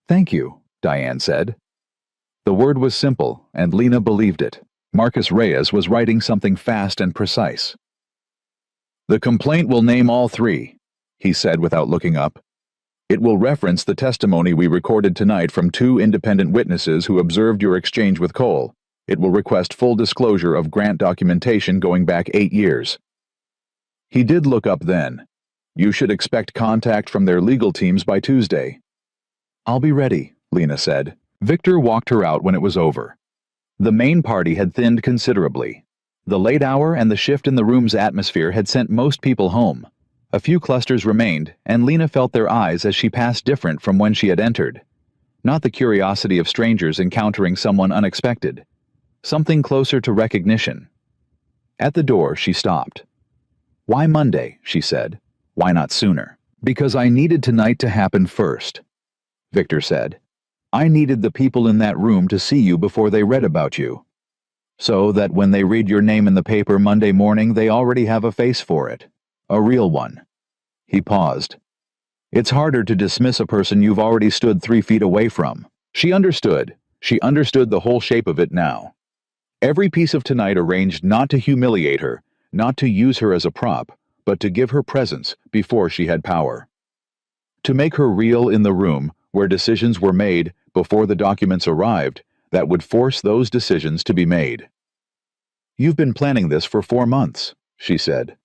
"Thank you," Diane said. The word was simple, and Lena believed it. Marcus Reyes was writing something fast and precise. "The complaint will name all 3, he said without looking up. "It will reference the testimony we recorded tonight from 2 independent witnesses who observed your exchange with Cole. It will request full disclosure of grant documentation going back 8 years. He did look up then. You should expect contact from their legal teams by Tuesday. "I'll be ready," Lena said. Victor walked her out when it was over. The main party had thinned considerably. The late hour and the shift in the room's atmosphere had sent most people home. A few clusters remained, and Lena felt their eyes as she passed different from when she had entered. Not the curiosity of strangers encountering someone unexpected. Something closer to recognition. At the door, she stopped. "Why Monday?" she said. "Why not sooner?" "Because I needed tonight to happen first," Victor said. "I needed the people in that room to see you before they read about you, so that when they read your name in the paper Monday morning, they already have a face for it. A real one." He paused. "It's harder to dismiss a person you've already stood 3 feet away from." She understood. She understood the whole shape of it now. Every piece of tonight arranged not to humiliate her, not to use her as a prop, but to give her presence before she had power. To make her real in the room where decisions were made before the documents arrived that would force those decisions to be made. "You've been planning this for 4 months, she said.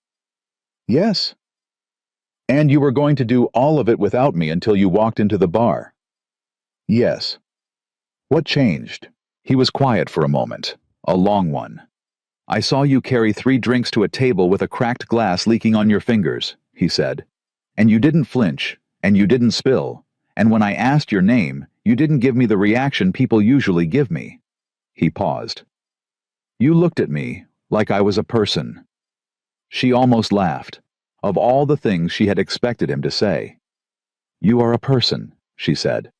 "Yes." "And you were going to do all of it without me until you walked into the bar." "Yes." "What changed?" He was quiet for a moment, a long one. "I saw you carry 3 drinks to a table with a cracked glass leaking on your fingers," he said. "And you didn't flinch, and you didn't spill, and when I asked your name, you didn't give me the reaction people usually give me." He paused. "You looked at me like I was a person." She almost laughed, of all the things she had expected him to say. "You are a person," she said.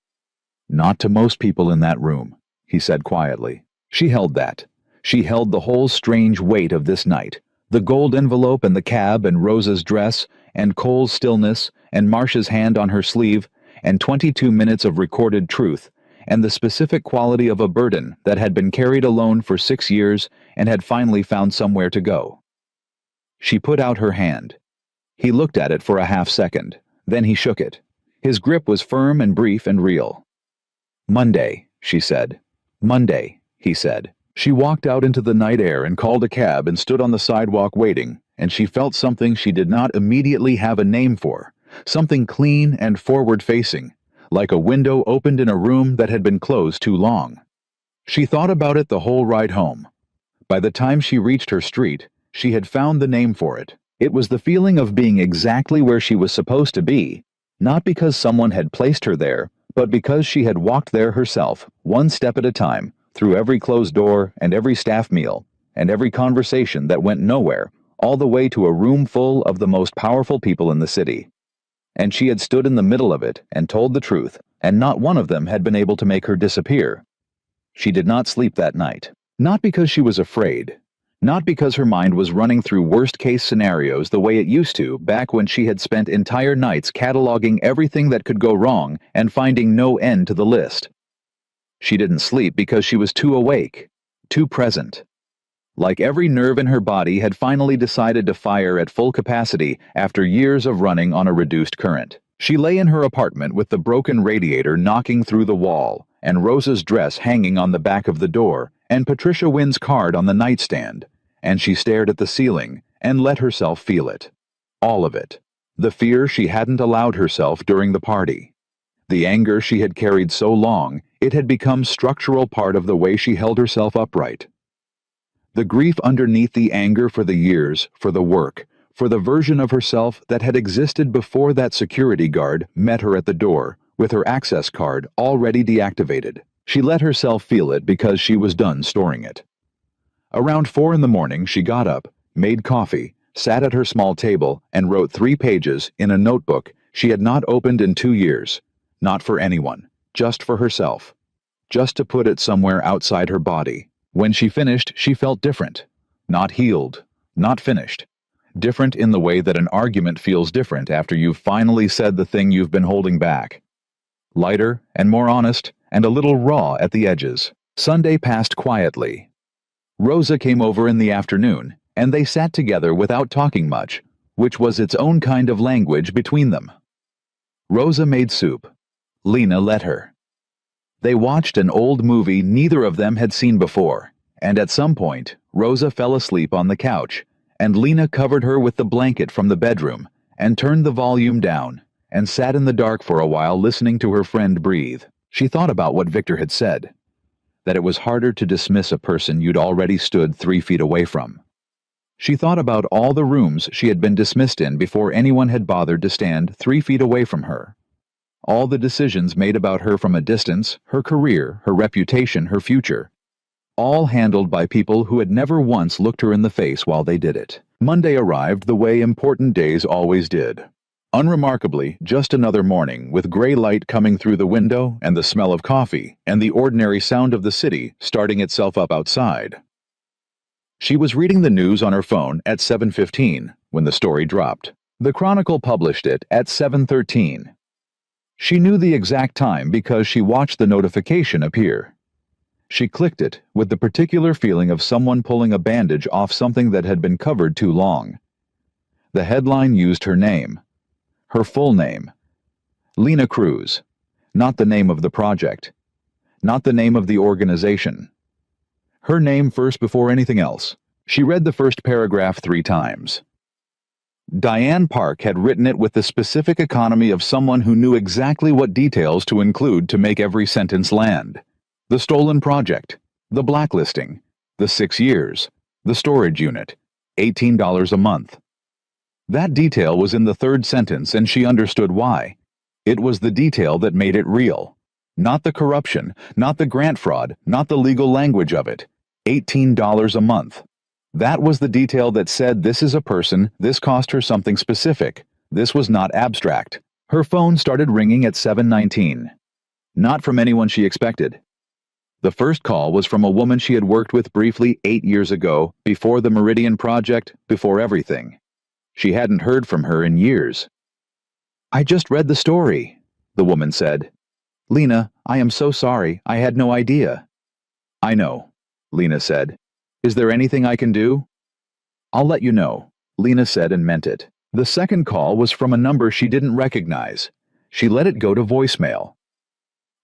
"Not to most people in that room," he said quietly. She held that. She held the whole strange weight of this night, the gold envelope and the cab and Rosa's dress and Cole's stillness and Marcia's hand on her sleeve and 22 minutes of recorded truth and the specific quality of a burden that had been carried alone for 6 years and had finally found somewhere to go. She put out her hand. He looked at it for a half second, then he shook it. His grip was firm and brief and real. "Monday," she said. "Monday," he said. She walked out into the night air and called a cab and stood on the sidewalk waiting, and she felt something she did not immediately have a name for, something clean and forward-facing, like a window opened in a room that had been closed too long. She thought about it the whole ride home. By the time she reached her street, she had found the name for it. It was the feeling of being exactly where she was supposed to be, not because someone had placed her there, but because she had walked there herself, one step at a time, through every closed door and every staff meal, and every conversation that went nowhere, all the way to a room full of the most powerful people in the city. and she had stood in the middle of it and told the truth, and not one of them had been able to make her disappear. She did not sleep that night. Not because she was afraid. Not because her mind was running through worst-case scenarios the way it used to back when she had spent entire nights cataloging everything that could go wrong and finding no end to the list. She didn't sleep because she was too awake, too present. Like every nerve in her body had finally decided to fire at full capacity after years of running on a reduced current. She lay in her apartment with the broken radiator knocking through the wall, and Rosa's dress hanging on the back of the door, and Patricia Wynn's card on the nightstand, and she stared at the ceiling and let herself feel it. All of it. The fear she hadn't allowed herself during the party. The anger she had carried so long, it had become structural part of the way she held herself upright. The grief underneath the anger for the years, for the work, for the version of herself that had existed before that security guard met her at the door, with her access card already deactivated. She let herself feel it because she was done storing it. Around 4 in the morning, she got up, made coffee, sat at her small table, and wrote 3 pages in a notebook she had not opened in 2 years. Not for anyone, just for herself. Just to put it somewhere outside her body. When she finished, she felt different. Not healed. Not finished. Different in the way that an argument feels different after you've finally said the thing you've been holding back. Lighter and more honest and a little raw at the edges. Sunday passed quietly. Rosa came over in the afternoon, and they sat together without talking much, which was its own kind of language between them. Rosa made soup. Lena let her. They watched an old movie neither of them had seen before, and at some point, Rosa fell asleep on the couch, and Lena covered her with the blanket from the bedroom, and turned the volume down, and sat in the dark for a while listening to her friend breathe. She thought about what Victor had said, that it was harder to dismiss a person you'd already stood 3 feet away from. She thought about all the rooms she had been dismissed in before anyone had bothered to stand 3 feet away from her. All the decisions made about her from a distance, her career, her reputation, her future. All handled by people who had never once looked her in the face while they did it. Monday arrived the way important days always did. Unremarkably, just another morning with gray light coming through the window and the smell of coffee and the ordinary sound of the city starting itself up outside. She was reading the news on her phone at 7:15 when the story dropped. The Chronicle published it at 7:13. She knew the exact time because she watched the notification appear. She clicked it with the particular feeling of someone pulling a bandage off something that had been covered too long. The headline used her name. Her full name. Lena Cruz. Not the name of the project. Not the name of the organization. Her name first before anything else. She read the first paragraph 3 times. Diane Park had written it with the specific economy of someone who knew exactly what details to include to make every sentence land. The stolen project, the blacklisting, the 6 years, the storage unit, $18 a month. That detail was in the 3rd sentence, and she understood why. It was the detail that made it real. Not the corruption, not the grant fraud, not the legal language of it. $18 a month. That was the detail that said this is a person, this cost her something specific. This was not abstract. Her phone started ringing at 7:19. Not from anyone she expected. The first call was from a woman she had worked with briefly 8 years ago, before the Meridian Project, before everything. She hadn't heard from her in years. "I just read the story," the woman said. "Lena, I am so sorry. I had no idea." "I know," Lena said. "Is there anything I can do?" "I'll let you know," Lena said and meant it. The second call was from a number she didn't recognize. She let it go to voicemail.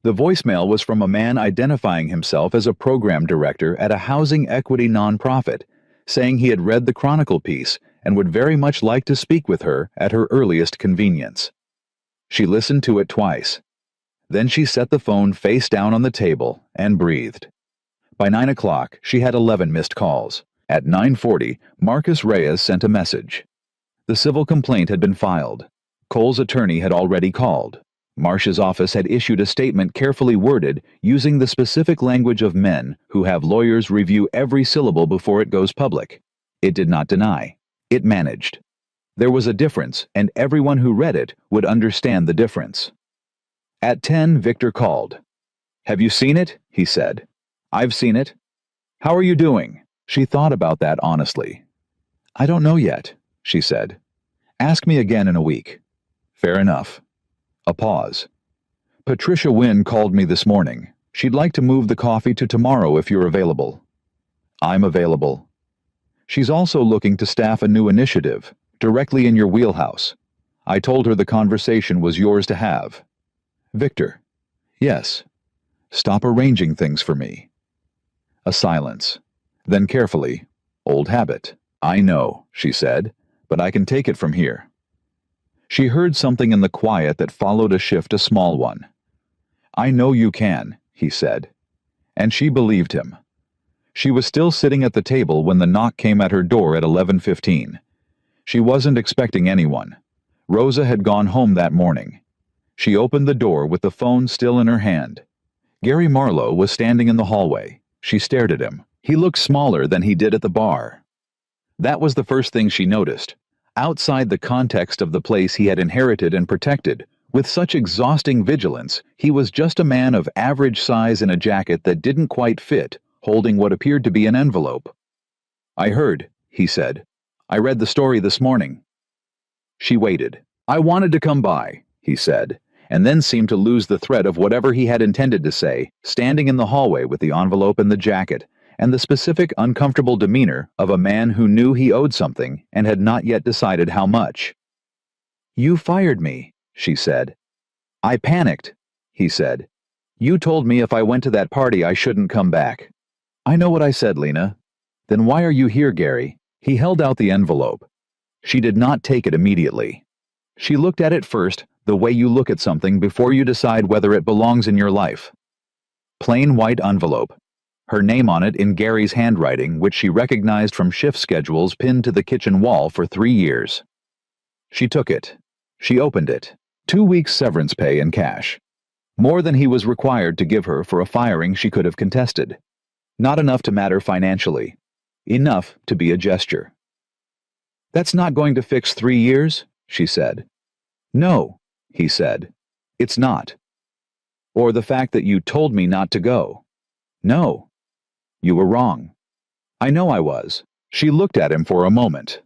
The voicemail was from a man identifying himself as a program director at a housing equity nonprofit, saying he had read the Chronicle piece and would very much like to speak with her at her earliest convenience. She listened to it twice. Then she set the phone face down on the table and breathed. By 9 o'clock, she had 11 missed calls. At 9:40, Marcus Reyes sent a message. The civil complaint had been filed. Cole's attorney had already called. Marsh's office had issued a statement carefully worded using the specific language of men who have lawyers review every syllable before it goes public. It did not deny. It managed. There was a difference, and everyone who read it would understand the difference. At 10, Victor called. "Have you seen it?" he said. "I've seen it." "How are you doing?" She thought about that honestly. "I don't know yet," she said. "Ask me again in a week." "Fair enough." A pause. "Patricia Wynne called me this morning. She'd like to move the coffee to tomorrow if you're available." "I'm available." "She's also looking to staff a new initiative, directly in your wheelhouse. I told her the conversation was yours to have." "Victor." "Yes." "Stop arranging things for me." A silence. Then carefully, "Old habit." "I know," she said, "but I can take it from here." She heard something in the quiet that followed a shift, a small one. "I know you can," he said. And she believed him. She was still sitting at the table when the knock came at her door at 11:15. She wasn't expecting anyone. Rosa had gone home that morning. She opened the door with the phone still in her hand. Gary Marlowe was standing in the hallway. She stared at him. He looked smaller than he did at the bar. That was the first thing she noticed. Outside the context of the place he had inherited and protected, with such exhausting vigilance, he was just a man of average size in a jacket that didn't quite fit, holding what appeared to be an envelope. "I heard," he said. "I read the story this morning." She waited. "I wanted to come by," he said, and then seemed to lose the thread of whatever he had intended to say, standing in the hallway with the envelope and the jacket, and the specific uncomfortable demeanor of a man who knew he owed something and had not yet decided how much. "You fired me," she said. "I panicked," he said. "You told me if I went to that party I shouldn't come back." "I know what I said, Lena." "Then why are you here, Gary?" He held out the envelope. She did not take it immediately. She looked at it first, the way you look at something before you decide whether it belongs in your life. Plain white envelope. Her name on it in Gary's handwriting, which she recognized from shift schedules pinned to the kitchen wall for 3 years. She took it. She opened it. 2 weeks severance pay in cash. More than he was required to give her for a firing she could have contested. Not enough to matter financially. Enough to be a gesture. "That's not going to fix 3 years," she said. "No," he said. "It's not." "Or the fact that you told me not to go." "No." "You were wrong." "I know I was." She looked at him for a moment.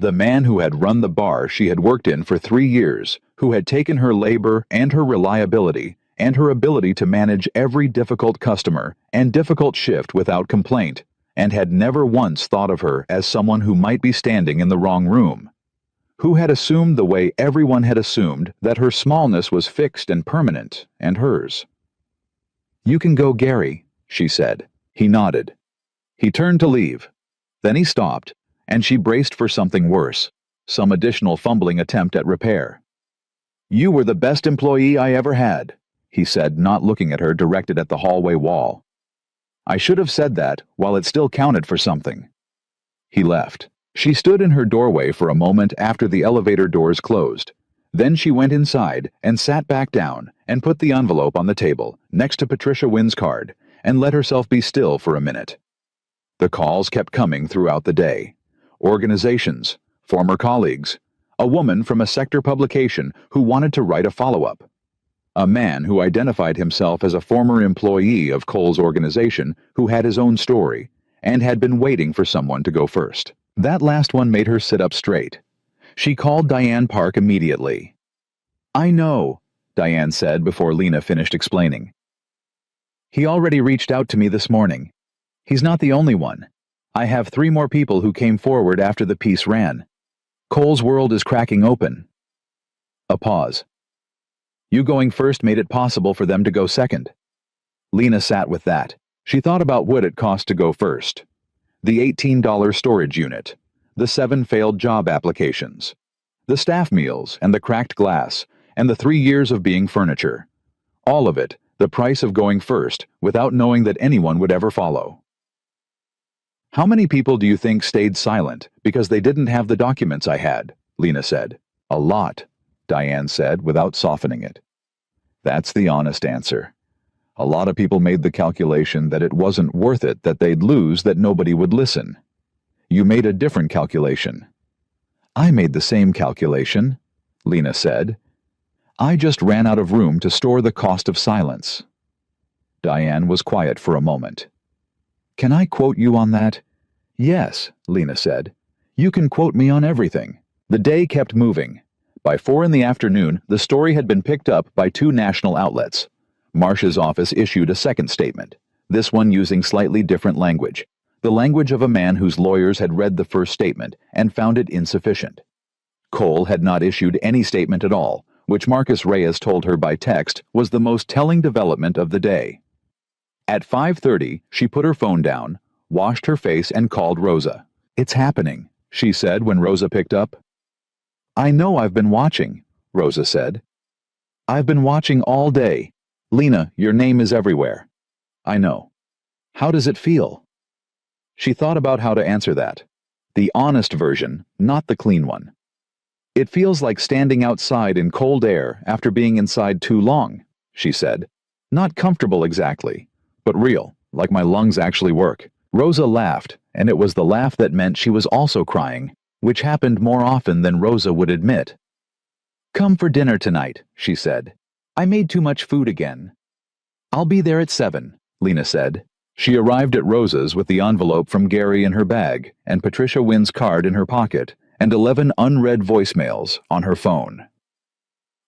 The man who had run the bar she had worked in for 3 years, who had taken her labor and her reliability and her ability to manage every difficult customer and difficult shift without complaint, and had never once thought of her as someone who might be standing in the wrong room. Who had assumed the way everyone had assumed that her smallness was fixed and permanent, and hers. "You can go, Gary," she said. He nodded. He turned to leave. Then he stopped, and she braced for something worse, some additional fumbling attempt at repair. "You were the best employee I ever had," he said, not looking at her, directed at the hallway wall. "I should have said that while it still counted for something." He left. She stood in her doorway for a moment after the elevator doors closed. Then she went inside and sat back down and put the envelope on the table next to Patricia Wynne's card and let herself be still for a minute. The calls kept coming throughout the day. Organizations, former colleagues, a woman from a sector publication who wanted to write a follow-up, a man who identified himself as a former employee of Cole's organization who had his own story and had been waiting for someone to go first. That last one made her sit up straight. She called Diane Park immediately. "I know," Diane said before Lena finished explaining. "He already reached out to me this morning. He's not the only one. I have 3 more people who came forward after the piece ran. Cole's world is cracking open." A pause. "You going first made it possible for them to go second." Lena sat with that. She thought about what it cost to go first. The $18 storage unit, the 7 failed job applications, the staff meals and the cracked glass, and the 3 years of being furniture. All of it, the price of going first without knowing that anyone would ever follow. "How many people do you think stayed silent because they didn't have the documents I had?" Lena said. "A lot," Diane said without softening it. "That's the honest answer. A lot of people made the calculation that it wasn't worth it, that they'd lose, that nobody would listen. You made a different calculation." I made the same calculation, Lena said. I just ran out of room to store the cost of silence. Diane was quiet for a moment. Can I quote you on that? Yes, Lena said. You can quote me on everything. The day kept moving. By 4 p.m, the story had been picked up by 2 national outlets. Marsh's office issued a second statement, this one using slightly different language, the language of a man whose lawyers had read the first statement and found it insufficient. Cole had not issued any statement at all, which Marcus Reyes told her by text was the most telling development of the day. At 5:30, she put her phone down, washed her face, and called Rosa. It's happening, she said when Rosa picked up. I know I've been watching, Rosa said. I've been watching all day. Lena, your name is everywhere. I know. How does it feel? She thought about how to answer that. The honest version, not the clean one. It feels like standing outside in cold air after being inside too long, she said. Not comfortable exactly, but real, like my lungs actually work. Rosa laughed, and it was the laugh that meant she was also crying, which happened more often than Rosa would admit. Come for dinner tonight, she said. I made too much food again. I'll be there at 7, Lena said. She arrived at Rosa's with the envelope from Gary in her bag and Patricia Wynn's card in her pocket and 11 unread voicemails on her phone.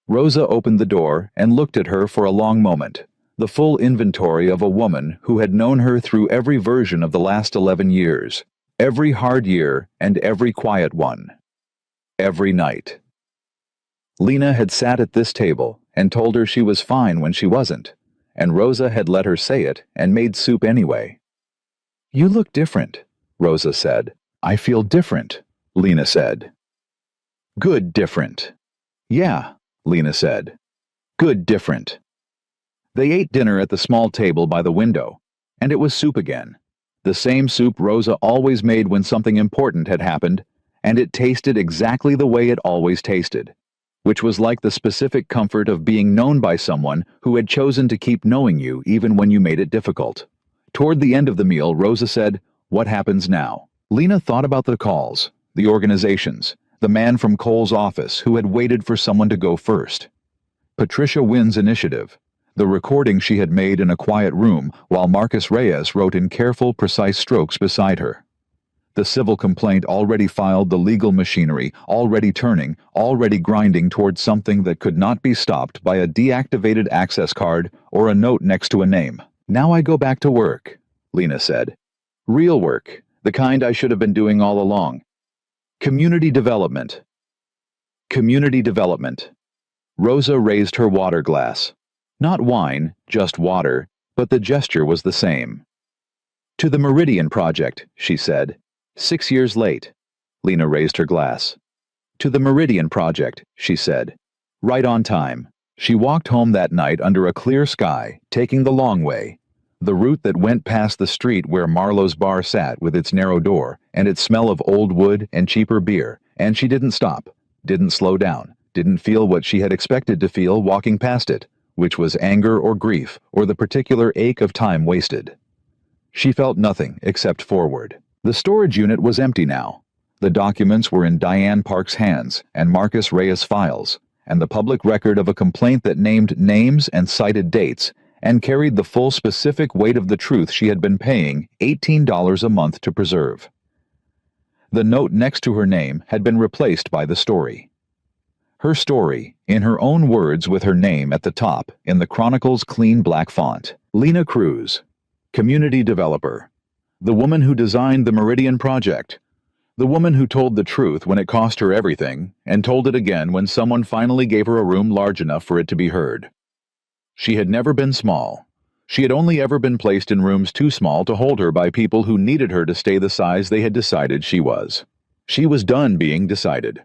Rosa opened the door and looked at her for a long moment, the full inventory of a woman who had known her through every version of the last 11 years. Every hard year and every quiet one. Every night. Lena had sat at this table and told her she was fine when she wasn't, and Rosa had let her say it and made soup anyway. You look different, Rosa said. I feel different, Lena said. Good different. Yeah, Lena said. Good different. They ate dinner at the small table by the window, and it was soup again. The same soup Rosa always made when something important had happened, and it tasted exactly the way it always tasted, which was like the specific comfort of being known by someone who had chosen to keep knowing you even when you made it difficult. Toward the end of the meal, Rosa said, What happens now? Lena thought about the calls, the organizations, the man from Cole's office who had waited for someone to go first. Patricia Wynn's initiative. The recording she had made in a quiet room while Marcus Reyes wrote in careful, precise strokes beside her. The civil complaint already filed, the legal machinery already turning, already grinding towards something that could not be stopped by a deactivated access card or a note next to a name. Now I go back to work, Lena said. Real work, the kind I should have been doing all along. Community development. Community development. Rosa raised her water glass. Not wine, just water, but the gesture was the same. To the Meridian Project, she said. 6 years late. Lena raised her glass. To the Meridian Project, she said. Right on time. She walked home that night under a clear sky, taking the long way, the route that went past the street where Marlowe's bar sat with its narrow door and its smell of old wood and cheaper beer, and she didn't stop, didn't slow down, didn't feel what she had expected to feel walking past it, which was anger or grief or the particular ache of time wasted. She felt nothing except forward. The storage unit was empty now. The documents were in Diane Park's hands and Marcus Reyes' files, and the public record of a complaint that named names and cited dates and carried the full specific weight of the truth she had been paying $18 a month to preserve. The note next to her name had been replaced by the story. Her story, in her own words with her name at the top in the Chronicle's clean black font. Lena Cruz, community developer. The woman who designed the Meridian Project. The woman who told the truth when it cost her everything, and told it again when someone finally gave her a room large enough for it to be heard. She had never been small. She had only ever been placed in rooms too small to hold her by people who needed her to stay the size they had decided she was. She was done being decided.